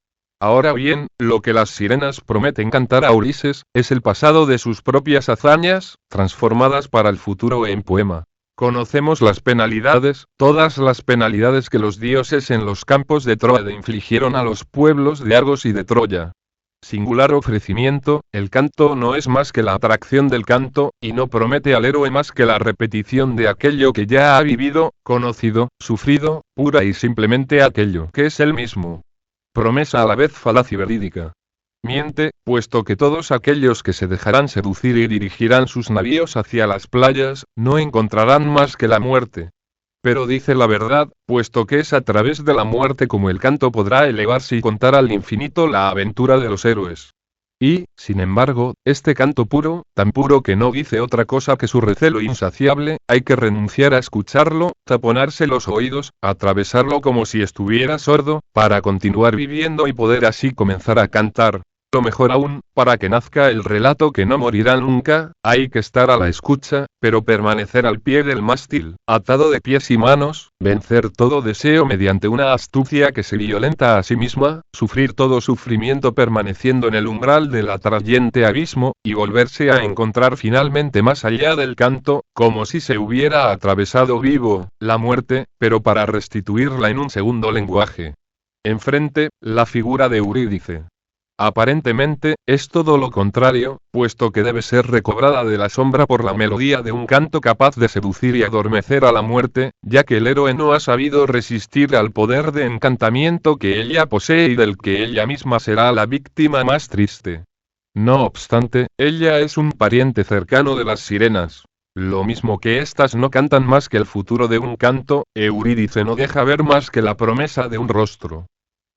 Ahora bien, lo que las sirenas prometen cantar a Ulises, es el pasado de sus propias hazañas, transformadas para el futuro en poema. Conocemos las penalidades, todas las penalidades que los dioses en los campos de Troya infligieron a los pueblos de Argos y de Troya. Singular ofrecimiento, el canto no es más que la atracción del canto, y no promete al héroe más que la repetición de aquello que ya ha vivido, conocido, sufrido, pura y simplemente aquello que es él mismo. Promesa a la vez falaz y verídica. Miente, puesto que todos aquellos que se dejarán seducir y dirigirán sus navíos hacia las playas, no encontrarán más que la muerte. Pero dice la verdad, puesto que es a través de la muerte como el canto podrá elevarse y contar al infinito la aventura de los héroes. Y, sin embargo, este canto puro, tan puro que no dice otra cosa que su recelo insaciable, hay que renunciar a escucharlo, taponarse los oídos, atravesarlo como si estuviera sordo, para continuar viviendo y poder así comenzar a cantar. Lo mejor aún, para que nazca el relato que no morirá nunca, hay que estar a la escucha, pero permanecer al pie del mástil, atado de pies y manos, vencer todo deseo mediante una astucia que se violenta a sí misma, sufrir todo sufrimiento permaneciendo en el umbral del atrayente abismo, y volverse a encontrar finalmente más allá del canto, como si se hubiera atravesado vivo, la muerte, pero para restituirla en un segundo lenguaje. Enfrente, la figura de Eurídice. Aparentemente, es todo lo contrario, puesto que debe ser recobrada de la sombra por la melodía de un canto capaz de seducir y adormecer a la muerte, ya que el héroe no ha sabido resistir al poder de encantamiento que ella posee y del que ella misma será la víctima más triste. No obstante, ella es un pariente cercano de las sirenas. Lo mismo que éstas no cantan más que el futuro de un canto, Eurídice no deja ver más que la promesa de un rostro.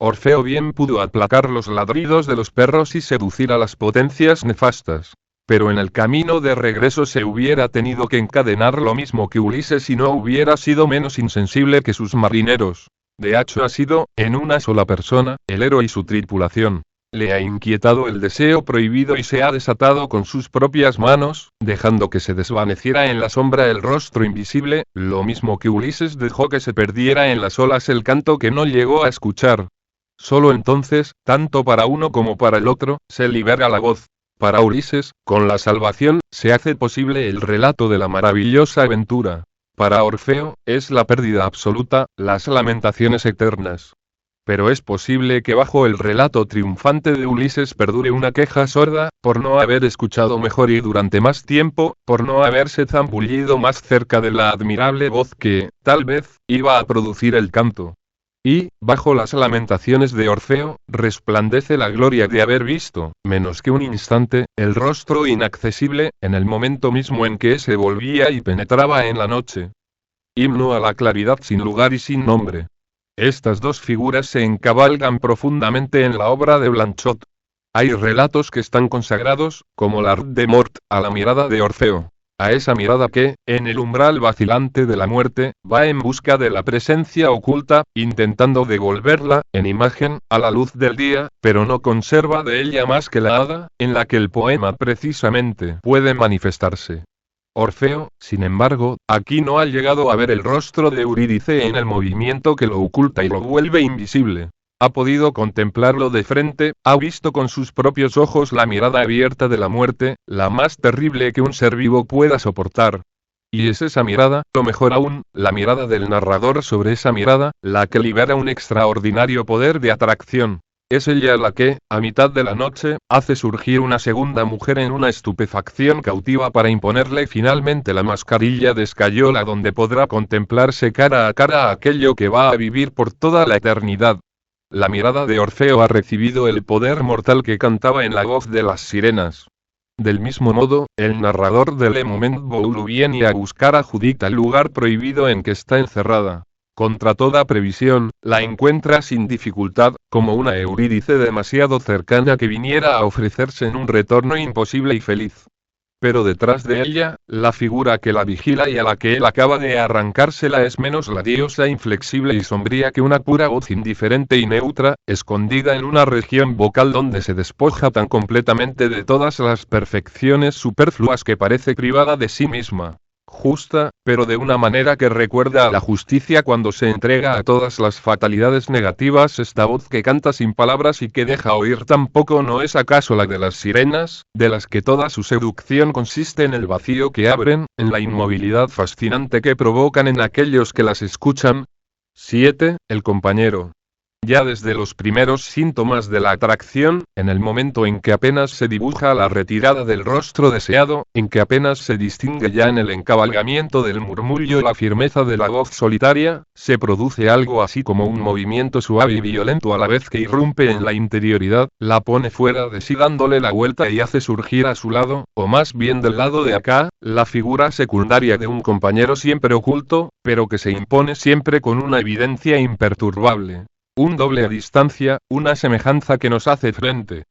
Orfeo bien pudo aplacar los ladridos de los perros y seducir a las potencias nefastas. Pero en el camino de regreso se hubiera tenido que encadenar lo mismo que Ulises y no hubiera sido menos insensible que sus marineros. De hecho ha sido, en una sola persona, el héroe y su tripulación. Le ha inquietado el deseo prohibido y se ha desatado con sus propias manos, dejando que se desvaneciera en la sombra el rostro invisible, lo mismo que Ulises dejó que se perdiera en las olas el canto que no llegó a escuchar. Solo entonces, tanto para uno como para el otro, se libera la voz. Para Ulises, con la salvación, se hace posible el relato de la maravillosa aventura. Para Orfeo, es la pérdida absoluta, las lamentaciones eternas. Pero es posible que bajo el relato triunfante de Ulises perdure una queja sorda, por no haber escuchado mejor y durante más tiempo, por no haberse zambullido más cerca de la admirable voz que, tal vez, iba a producir el canto. Y, bajo las lamentaciones de Orfeo, resplandece la gloria de haber visto, menos que un instante, el rostro inaccesible, en el momento mismo en que se volvía y penetraba en la noche. Himno a la claridad sin lugar y sin nombre. Estas dos figuras se encabalgan profundamente en la obra de Blanchot. Hay relatos que están consagrados, como l'Art de Mort, a la mirada de Orfeo. A esa mirada que, en el umbral vacilante de la muerte, va en busca de la presencia oculta, intentando devolverla, en imagen, a la luz del día, pero no conserva de ella más que la hada, en la que el poema precisamente puede manifestarse. Orfeo, sin embargo, aquí no ha llegado a ver el rostro de Eurídice en el movimiento que lo oculta y lo vuelve invisible. Ha podido contemplarlo de frente, ha visto con sus propios ojos la mirada abierta de la muerte, la más terrible que un ser vivo pueda soportar. Y es esa mirada, lo mejor aún, la mirada del narrador sobre esa mirada, la que libera un extraordinario poder de atracción. Es ella la que, a mitad de la noche, hace surgir una segunda mujer en una estupefacción cautiva para imponerle finalmente la mascarilla de escayola donde podrá contemplarse cara a aquello que va a vivir por toda la eternidad. La mirada de Orfeo ha recibido el poder mortal que cantaba en la voz de las sirenas. Del mismo modo, el narrador de Le Moment Boulu viene a buscar a Judith al lugar prohibido en que está encerrada. Contra toda previsión, la encuentra sin dificultad, como una Eurídice demasiado cercana que viniera a ofrecerse en un retorno imposible y feliz. Pero detrás de ella, la figura que la vigila y a la que él acaba de arrancársela es menos la diosa inflexible y sombría que una pura voz indiferente y neutra, escondida en una región vocal donde se despoja tan completamente de todas las perfecciones superfluas que parece privada de sí misma. Justa, pero de una manera que recuerda a la justicia cuando se entrega a todas las fatalidades negativas. Esta voz que canta sin palabras y que deja oír tampoco ¿no es acaso la de las sirenas, de las que toda su seducción consiste en el vacío que abren, en la inmovilidad fascinante que provocan en aquellos que las escuchan? 7. El compañero. Ya desde los primeros síntomas de la atracción, en el momento en que apenas se dibuja la retirada del rostro deseado, en que apenas se distingue ya en el encabalgamiento del murmullo la firmeza de la voz solitaria, se produce algo así como un movimiento suave y violento a la vez que irrumpe en la interioridad, la pone fuera de sí dándole la vuelta y hace surgir a su lado, o más bien del lado de acá, la figura secundaria de un compañero siempre oculto, pero que se impone siempre con una evidencia imperturbable. Un doble a distancia, una semejanza que nos hace frente.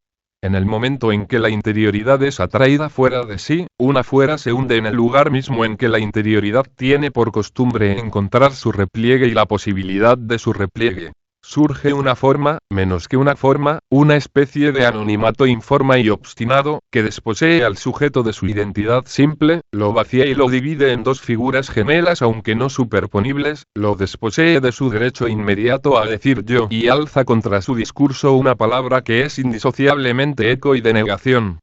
En el momento en que la interioridad es atraída fuera de sí, una fuera se hunde en el lugar mismo en que la interioridad tiene por costumbre encontrar su repliegue y la posibilidad de su repliegue. Surge una forma, menos que una forma, una especie de anonimato informe y obstinado, que desposee al sujeto de su identidad simple, lo vacía y lo divide en dos figuras gemelas aunque no superponibles, lo desposee de su derecho inmediato a decir yo y alza contra su discurso una palabra que es indisociablemente eco y denegación.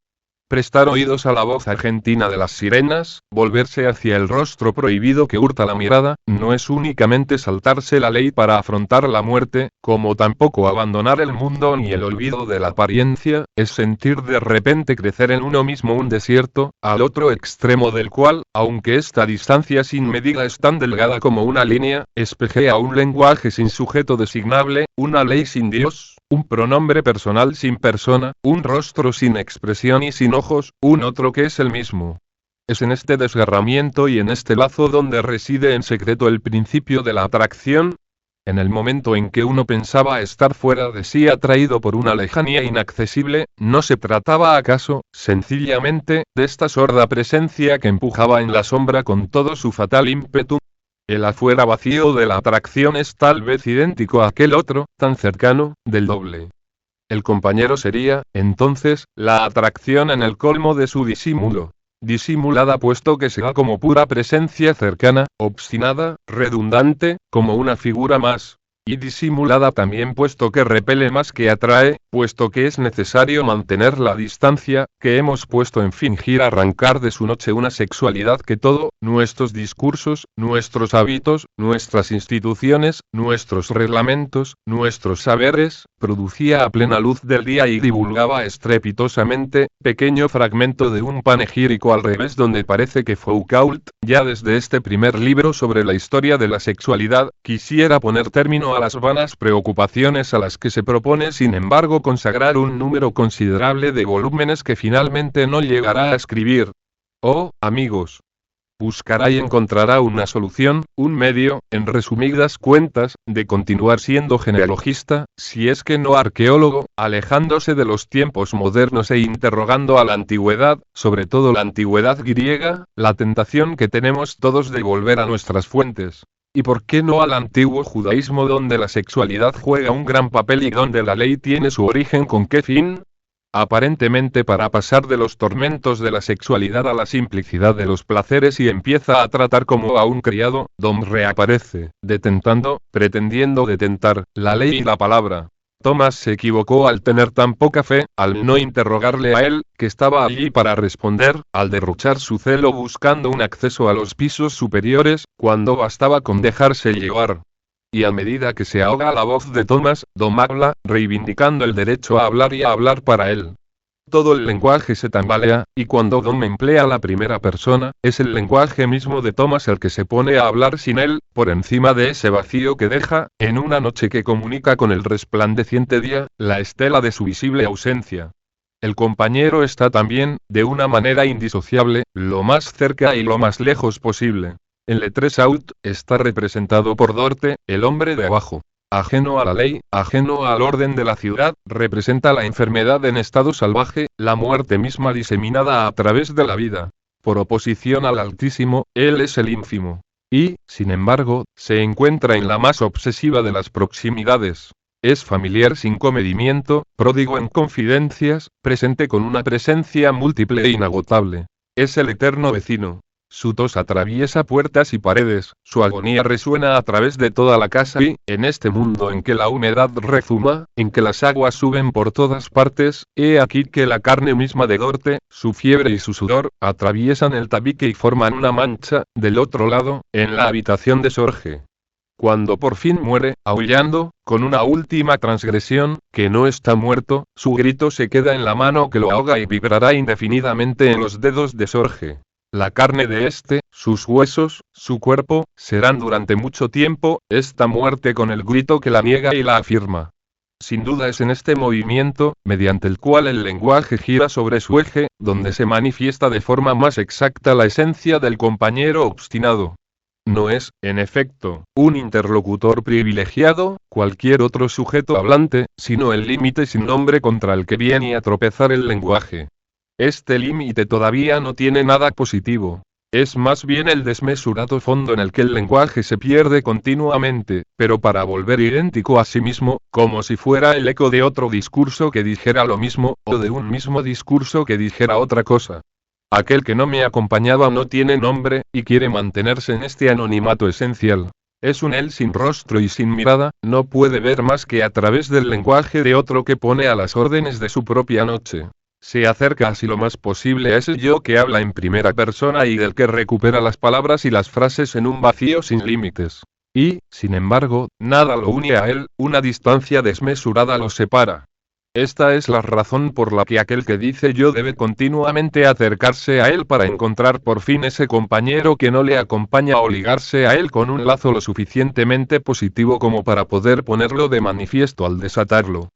Prestar oídos a la voz argentina de las sirenas, volverse hacia el rostro prohibido que hurta la mirada, no es únicamente saltarse la ley para afrontar la muerte, como tampoco abandonar el mundo ni el olvido de la apariencia, es sentir de repente crecer en uno mismo un desierto, al otro extremo del cual, aunque esta distancia sin medida es tan delgada como una línea, espejea un lenguaje sin sujeto designable, una ley sin Dios, un pronombre personal sin persona, un rostro sin expresión y sin ojos, un otro que es el mismo. Es en este desgarramiento y en este lazo donde reside en secreto el principio de la atracción. En el momento en que uno pensaba estar fuera de sí atraído por una lejanía inaccesible, ¿no se trataba acaso, sencillamente, de esta sorda presencia que empujaba en la sombra con todo su fatal ímpetu? El afuera vacío de la atracción es tal vez idéntico a aquel otro, tan cercano, del doble. El compañero sería, entonces, la atracción en el colmo de su disimulo. Disimulada puesto que se da como pura presencia cercana, obstinada, redundante, como una figura más. Y disimulada también puesto que repele más que atrae, puesto que es necesario mantener la distancia, que hemos puesto en fingir arrancar de su noche una sexualidad que todo, nuestros discursos, nuestros hábitos, nuestras instituciones, nuestros reglamentos, nuestros saberes, producía a plena luz del día y divulgaba estrepitosamente, pequeño fragmento de un panegírico al revés donde parece que Foucault, ya desde este primer libro sobre la historia de la sexualidad, quisiera poner término a las vanas preocupaciones a las que se propone sin embargo consagrar un número considerable de volúmenes que finalmente no llegará a escribir. Oh, amigos. Buscará y encontrará una solución, un medio, en resumidas cuentas, de continuar siendo genealogista, si es que no arqueólogo, alejándose de los tiempos modernos e interrogando a la antigüedad, sobre todo la antigüedad griega, la tentación que tenemos todos de volver a nuestras fuentes. ¿Y por qué no al antiguo judaísmo donde la sexualidad juega un gran papel y donde la ley tiene su origen con qué fin? Aparentemente para pasar de los tormentos de la sexualidad a la simplicidad de los placeres y empieza a tratar como a un criado, Dom reaparece, detentando, pretendiendo detentar, la ley y la palabra. Tomás se equivocó al tener tan poca fe, al no interrogarle a él, que estaba allí para responder, al derrochar su celo buscando un acceso a los pisos superiores, cuando bastaba con dejarse llevar. Y a medida que se ahoga la voz de Tomás, Dom habla, reivindicando el derecho a hablar y a hablar para él. Todo el lenguaje se tambalea, y cuando Dom emplea la primera persona, es el lenguaje mismo de Tomás el que se pone a hablar sin él, por encima de ese vacío que deja, en una noche que comunica con el resplandeciente día, la estela de su visible ausencia. El compañero está también, de una manera indisociable, lo más cerca y lo más lejos posible. En Le Tresaut, está representado por Dorte, el hombre de abajo. Ajeno a la ley, ajeno al orden de la ciudad, representa la enfermedad en estado salvaje, la muerte misma diseminada a través de la vida. Por oposición al Altísimo, él es el ínfimo. Y, sin embargo, se encuentra en la más obsesiva de las proximidades. Es familiar sin comedimiento, pródigo en confidencias, presente con una presencia múltiple e inagotable. Es el eterno vecino. Su tos atraviesa puertas y paredes, su agonía resuena a través de toda la casa y, en este mundo en que la humedad rezuma, en que las aguas suben por todas partes, he aquí que la carne misma de Dorte, su fiebre y su sudor, atraviesan el tabique y forman una mancha, del otro lado, en la habitación de Sorge. Cuando por fin muere, aullando, con una última transgresión, que no está muerto, su grito se queda en la mano que lo ahoga y vibrará indefinidamente en los dedos de Sorge. La carne de este, sus huesos, su cuerpo, serán durante mucho tiempo, esta muerte con el grito que la niega y la afirma. Sin duda es en este movimiento, mediante el cual el lenguaje gira sobre su eje, donde se manifiesta de forma más exacta la esencia del compañero obstinado. No es, en efecto, un interlocutor privilegiado, cualquier otro sujeto hablante, sino el límite sin nombre contra el que viene a tropezar el lenguaje. Este límite todavía no tiene nada positivo. Es más bien el desmesurado fondo en el que el lenguaje se pierde continuamente, pero para volver idéntico a sí mismo, como si fuera el eco de otro discurso que dijera lo mismo, o de un mismo discurso que dijera otra cosa. Aquel que no me acompañaba no tiene nombre, y quiere mantenerse en este anonimato esencial. Es un él sin rostro y sin mirada, no puede ver más que a través del lenguaje de otro que pone a las órdenes de su propia noche. Se acerca así lo más posible a ese yo que habla en primera persona y del que recupera las palabras y las frases en un vacío sin límites. Y, sin embargo, nada lo une a él, una distancia desmesurada lo separa. Esta es la razón por la que aquel que dice yo debe continuamente acercarse a él para encontrar por fin ese compañero que no le acompaña o ligarse a él con un lazo lo suficientemente positivo como para poder ponerlo de manifiesto al desatarlo.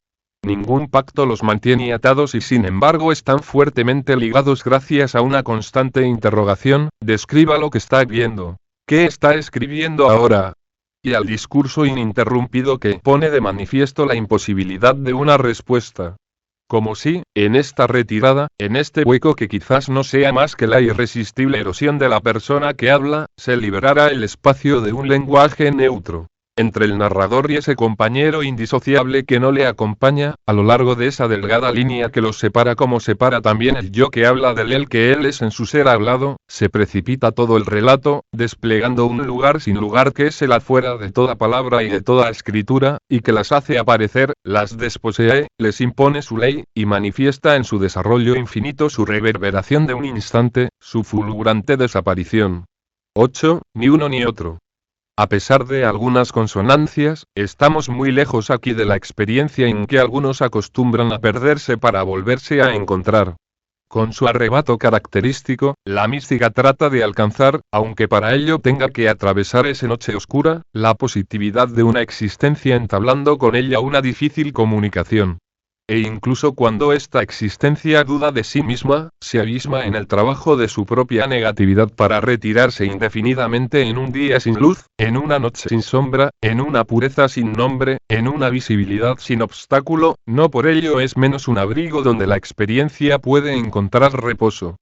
Ningún pacto los mantiene atados y sin embargo están fuertemente ligados gracias a una constante interrogación, describa lo que está viendo. ¿Qué está escribiendo ahora? Y al discurso ininterrumpido que pone de manifiesto la imposibilidad de una respuesta. Como si, en esta retirada, en este hueco que quizás no sea más que la irresistible erosión de la persona que habla, se liberara el espacio de un lenguaje neutro. Entre el narrador y ese compañero indisociable que no le acompaña, a lo largo de esa delgada línea que los separa como separa también el yo que habla del él que él es en su ser hablado, se precipita todo el relato, desplegando un lugar sin lugar que es el afuera de toda palabra y de toda escritura, y que las hace aparecer, las desposee, les impone su ley, y manifiesta en su desarrollo infinito su reverberación de un instante, su fulgurante desaparición. 8. Ni uno ni otro. A pesar de algunas consonancias, estamos muy lejos aquí de la experiencia en que algunos acostumbran a perderse para volverse a encontrar. Con su arrebato característico, la mística trata de alcanzar, aunque para ello tenga que atravesar esa noche oscura, la positividad de una existencia entablando con ella una difícil comunicación. E incluso cuando esta existencia duda de sí misma, se abisma en el trabajo de su propia negatividad para retirarse indefinidamente en un día sin luz, en una noche sin sombra, en una pureza sin nombre, en una visibilidad sin obstáculo, no por ello es menos un abrigo donde la experiencia puede encontrar reposo.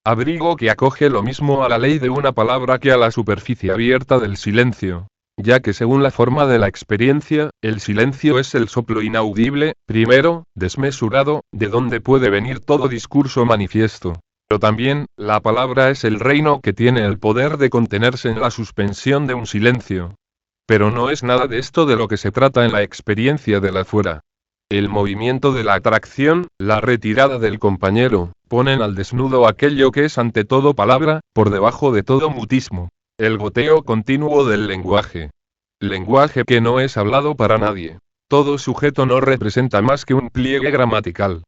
Abrigo que acoge lo mismo a la ley de una palabra que a la superficie abierta del silencio. Ya que según la forma de la experiencia, el silencio es el soplo inaudible, primero, desmesurado, de donde puede venir todo discurso manifiesto. Pero también, la palabra es el reino que tiene el poder de contenerse en la suspensión de un silencio. Pero no es nada de esto de lo que se trata en la experiencia del afuera. El movimiento de la atracción, la retirada del compañero, ponen al desnudo aquello que es ante todo palabra, por debajo de todo mutismo. El goteo continuo del lenguaje. Lenguaje que no es hablado para nadie. Todo sujeto no representa más que un pliegue gramatical.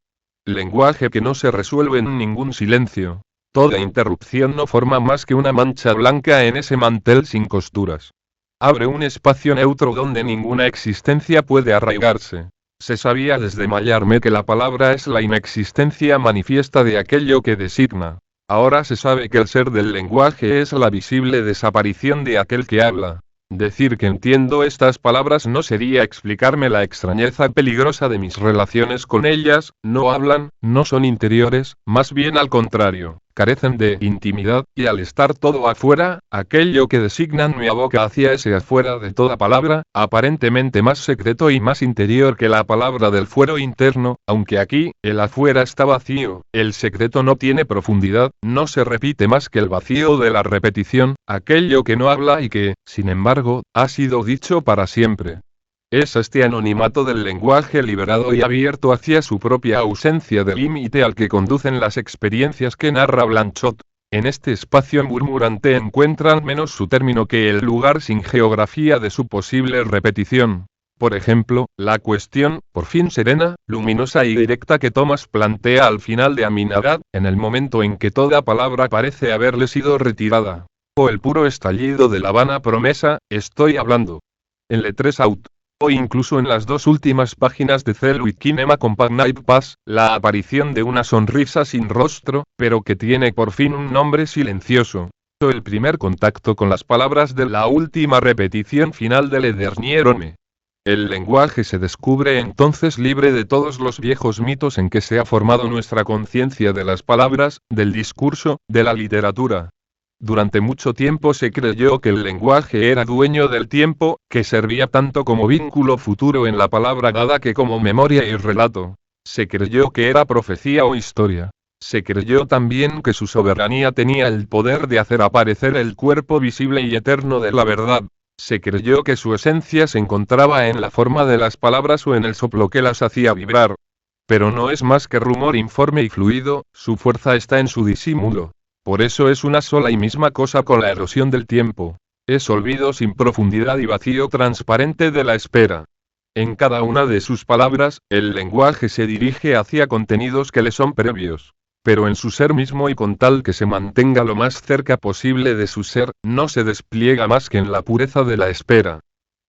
Lenguaje que no se resuelve en ningún silencio. Toda interrupción no forma más que una mancha blanca en ese mantel sin costuras. Abre un espacio neutro donde ninguna existencia puede arraigarse. Se sabía desde Mallarmé que la palabra es la inexistencia manifiesta de aquello que designa. Ahora se sabe que el ser del lenguaje es la visible desaparición de aquel que habla. Decir que entiendo estas palabras no sería explicarme la extrañeza peligrosa de mis relaciones con ellas, no hablan, no son interiores, más bien al contrario, carecen de intimidad, y al estar todo afuera, aquello que designan me aboca hacia ese afuera de toda palabra, aparentemente más secreto y más interior que la palabra del fuero interno, aunque aquí, el afuera está vacío, el secreto no tiene profundidad, no se repite más que el vacío de la repetición, aquello que no habla y que, sin embargo, ha sido dicho para siempre. Es este anonimato del lenguaje liberado y abierto hacia su propia ausencia de límite al que conducen las experiencias que narra Blanchot. En este espacio murmurante encuentran menos su término que el lugar sin geografía de su posible repetición. Por ejemplo, la cuestión, por fin serena, luminosa y directa que Thomas plantea al final de Aminadab, en el momento en que toda palabra parece haberle sido retirada. O el puro estallido de la vana promesa, estoy hablando. En Letters Out. O incluso en las dos últimas páginas de Cell with Kinema Companied Pass, la aparición de una sonrisa sin rostro, pero que tiene por fin un nombre silencioso. O el primer contacto con las palabras de la última repetición final del Le Dernier Homme. El lenguaje se descubre entonces libre de todos los viejos mitos en que se ha formado nuestra conciencia de las palabras, del discurso, de la literatura. Durante mucho tiempo se creyó que el lenguaje era dueño del tiempo, que servía tanto como vínculo futuro en la palabra dada que como memoria y relato. Se creyó que era profecía o historia. Se creyó también que su soberanía tenía el poder de hacer aparecer el cuerpo visible y eterno de la verdad. Se creyó que su esencia se encontraba en la forma de las palabras o en el soplo que las hacía vibrar. Pero no es más que rumor informe y fluido, su fuerza está en su disimulo. Por eso es una sola y misma cosa con la erosión del tiempo. Es olvido sin profundidad y vacío transparente de la espera. En cada una de sus palabras, el lenguaje se dirige hacia contenidos que le son previos. Pero en su ser mismo y con tal que se mantenga lo más cerca posible de su ser, no se despliega más que en la pureza de la espera.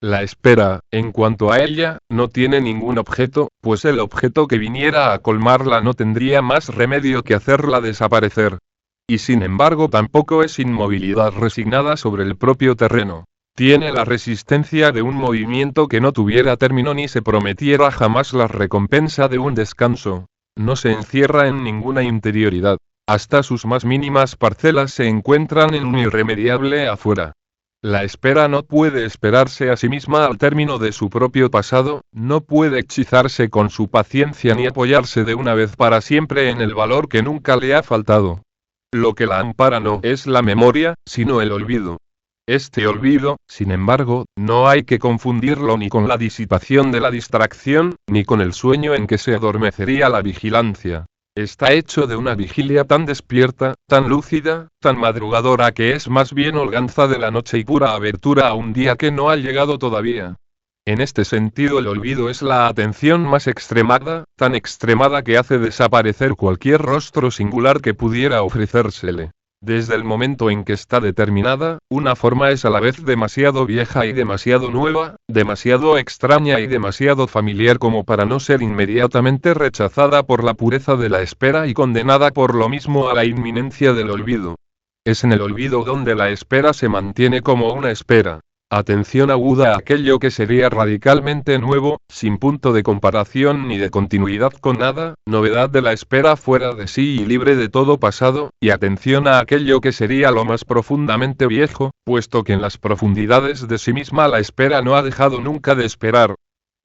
La espera, en cuanto a ella, no tiene ningún objeto, pues el objeto que viniera a colmarla no tendría más remedio que hacerla desaparecer. Y sin embargo tampoco es inmovilidad resignada sobre el propio terreno. Tiene la resistencia de un movimiento que no tuviera término ni se prometiera jamás la recompensa de un descanso. No se encierra en ninguna interioridad. Hasta sus más mínimas parcelas se encuentran en un irremediable afuera. La espera no puede esperarse a sí misma al término de su propio pasado, no puede hechizarse con su paciencia ni apoyarse de una vez para siempre en el valor que nunca le ha faltado. Lo que la ampara no es la memoria, sino el olvido. Este olvido, sin embargo, no hay que confundirlo ni con la disipación de la distracción, ni con el sueño en que se adormecería la vigilancia. Está hecho de una vigilia tan despierta, tan lúcida, tan madrugadora que es más bien holganza de la noche y pura abertura a un día que no ha llegado todavía. En este sentido el olvido es la atención más extremada, tan extremada que hace desaparecer cualquier rostro singular que pudiera ofrecérsele. Desde el momento en que está determinada, una forma es a la vez demasiado vieja y demasiado nueva, demasiado extraña y demasiado familiar como para no ser inmediatamente rechazada por la pureza de la espera y condenada por lo mismo a la inminencia del olvido. Es en el olvido donde la espera se mantiene como una espera. Atención aguda a aquello que sería radicalmente nuevo, sin punto de comparación ni de continuidad con nada, novedad de la espera fuera de sí y libre de todo pasado, y atención a aquello que sería lo más profundamente viejo, puesto que en las profundidades de sí misma la espera no ha dejado nunca de esperar.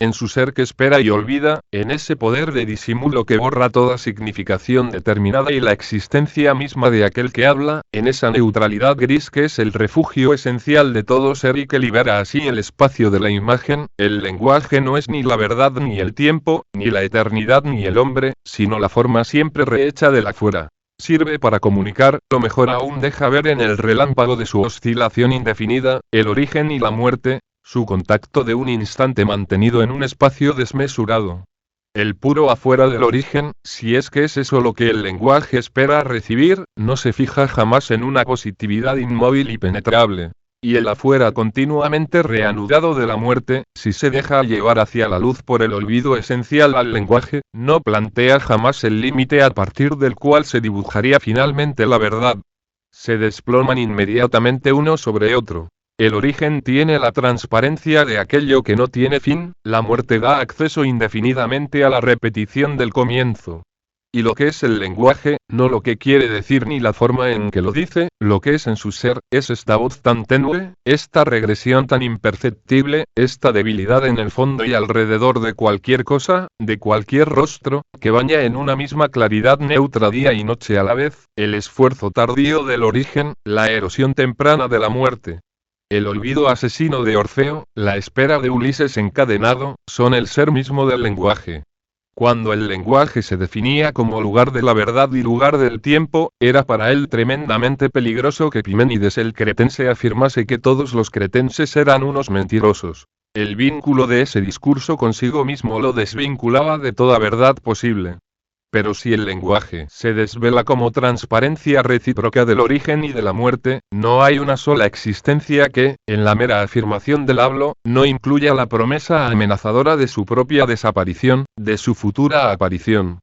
En su ser que espera y olvida, en ese poder de disimulo que borra toda significación determinada y la existencia misma de aquel que habla, en esa neutralidad gris que es el refugio esencial de todo ser y que libera así el espacio de la imagen, el lenguaje no es ni la verdad ni el tiempo, ni la eternidad ni el hombre, sino la forma siempre rehecha del afuera. Sirve para comunicar, o mejor aún deja ver en el relámpago de su oscilación indefinida, el origen y la muerte, su contacto de un instante mantenido en un espacio desmesurado. El puro afuera del origen, si es que es eso lo que el lenguaje espera recibir, no se fija jamás en una positividad inmóvil y penetrable. Y el afuera continuamente reanudado de la muerte, si se deja llevar hacia la luz por el olvido esencial al lenguaje, no plantea jamás el límite a partir del cual se dibujaría finalmente la verdad. Se desploman inmediatamente uno sobre otro. El origen tiene la transparencia de aquello que no tiene fin, la muerte da acceso indefinidamente a la repetición del comienzo. Y lo que es el lenguaje, no lo que quiere decir ni la forma en que lo dice, lo que es en su ser, es esta voz tan tenue, esta regresión tan imperceptible, esta debilidad en el fondo y alrededor de cualquier cosa, de cualquier rostro, que baña en una misma claridad neutra día y noche a la vez, el esfuerzo tardío del origen, la erosión temprana de la muerte. El olvido asesino de Orfeo, la espera de Ulises encadenado, son el ser mismo del lenguaje. Cuando el lenguaje se definía como lugar de la verdad y lugar del tiempo, era para él tremendamente peligroso que Epimenides el cretense afirmase que todos los cretenses eran unos mentirosos. El vínculo de ese discurso consigo mismo lo desvinculaba de toda verdad posible. Pero si el lenguaje se desvela como transparencia recíproca del origen y de la muerte, no hay una sola existencia que, en la mera afirmación del hablo, no incluya la promesa amenazadora de su propia desaparición, de su futura aparición.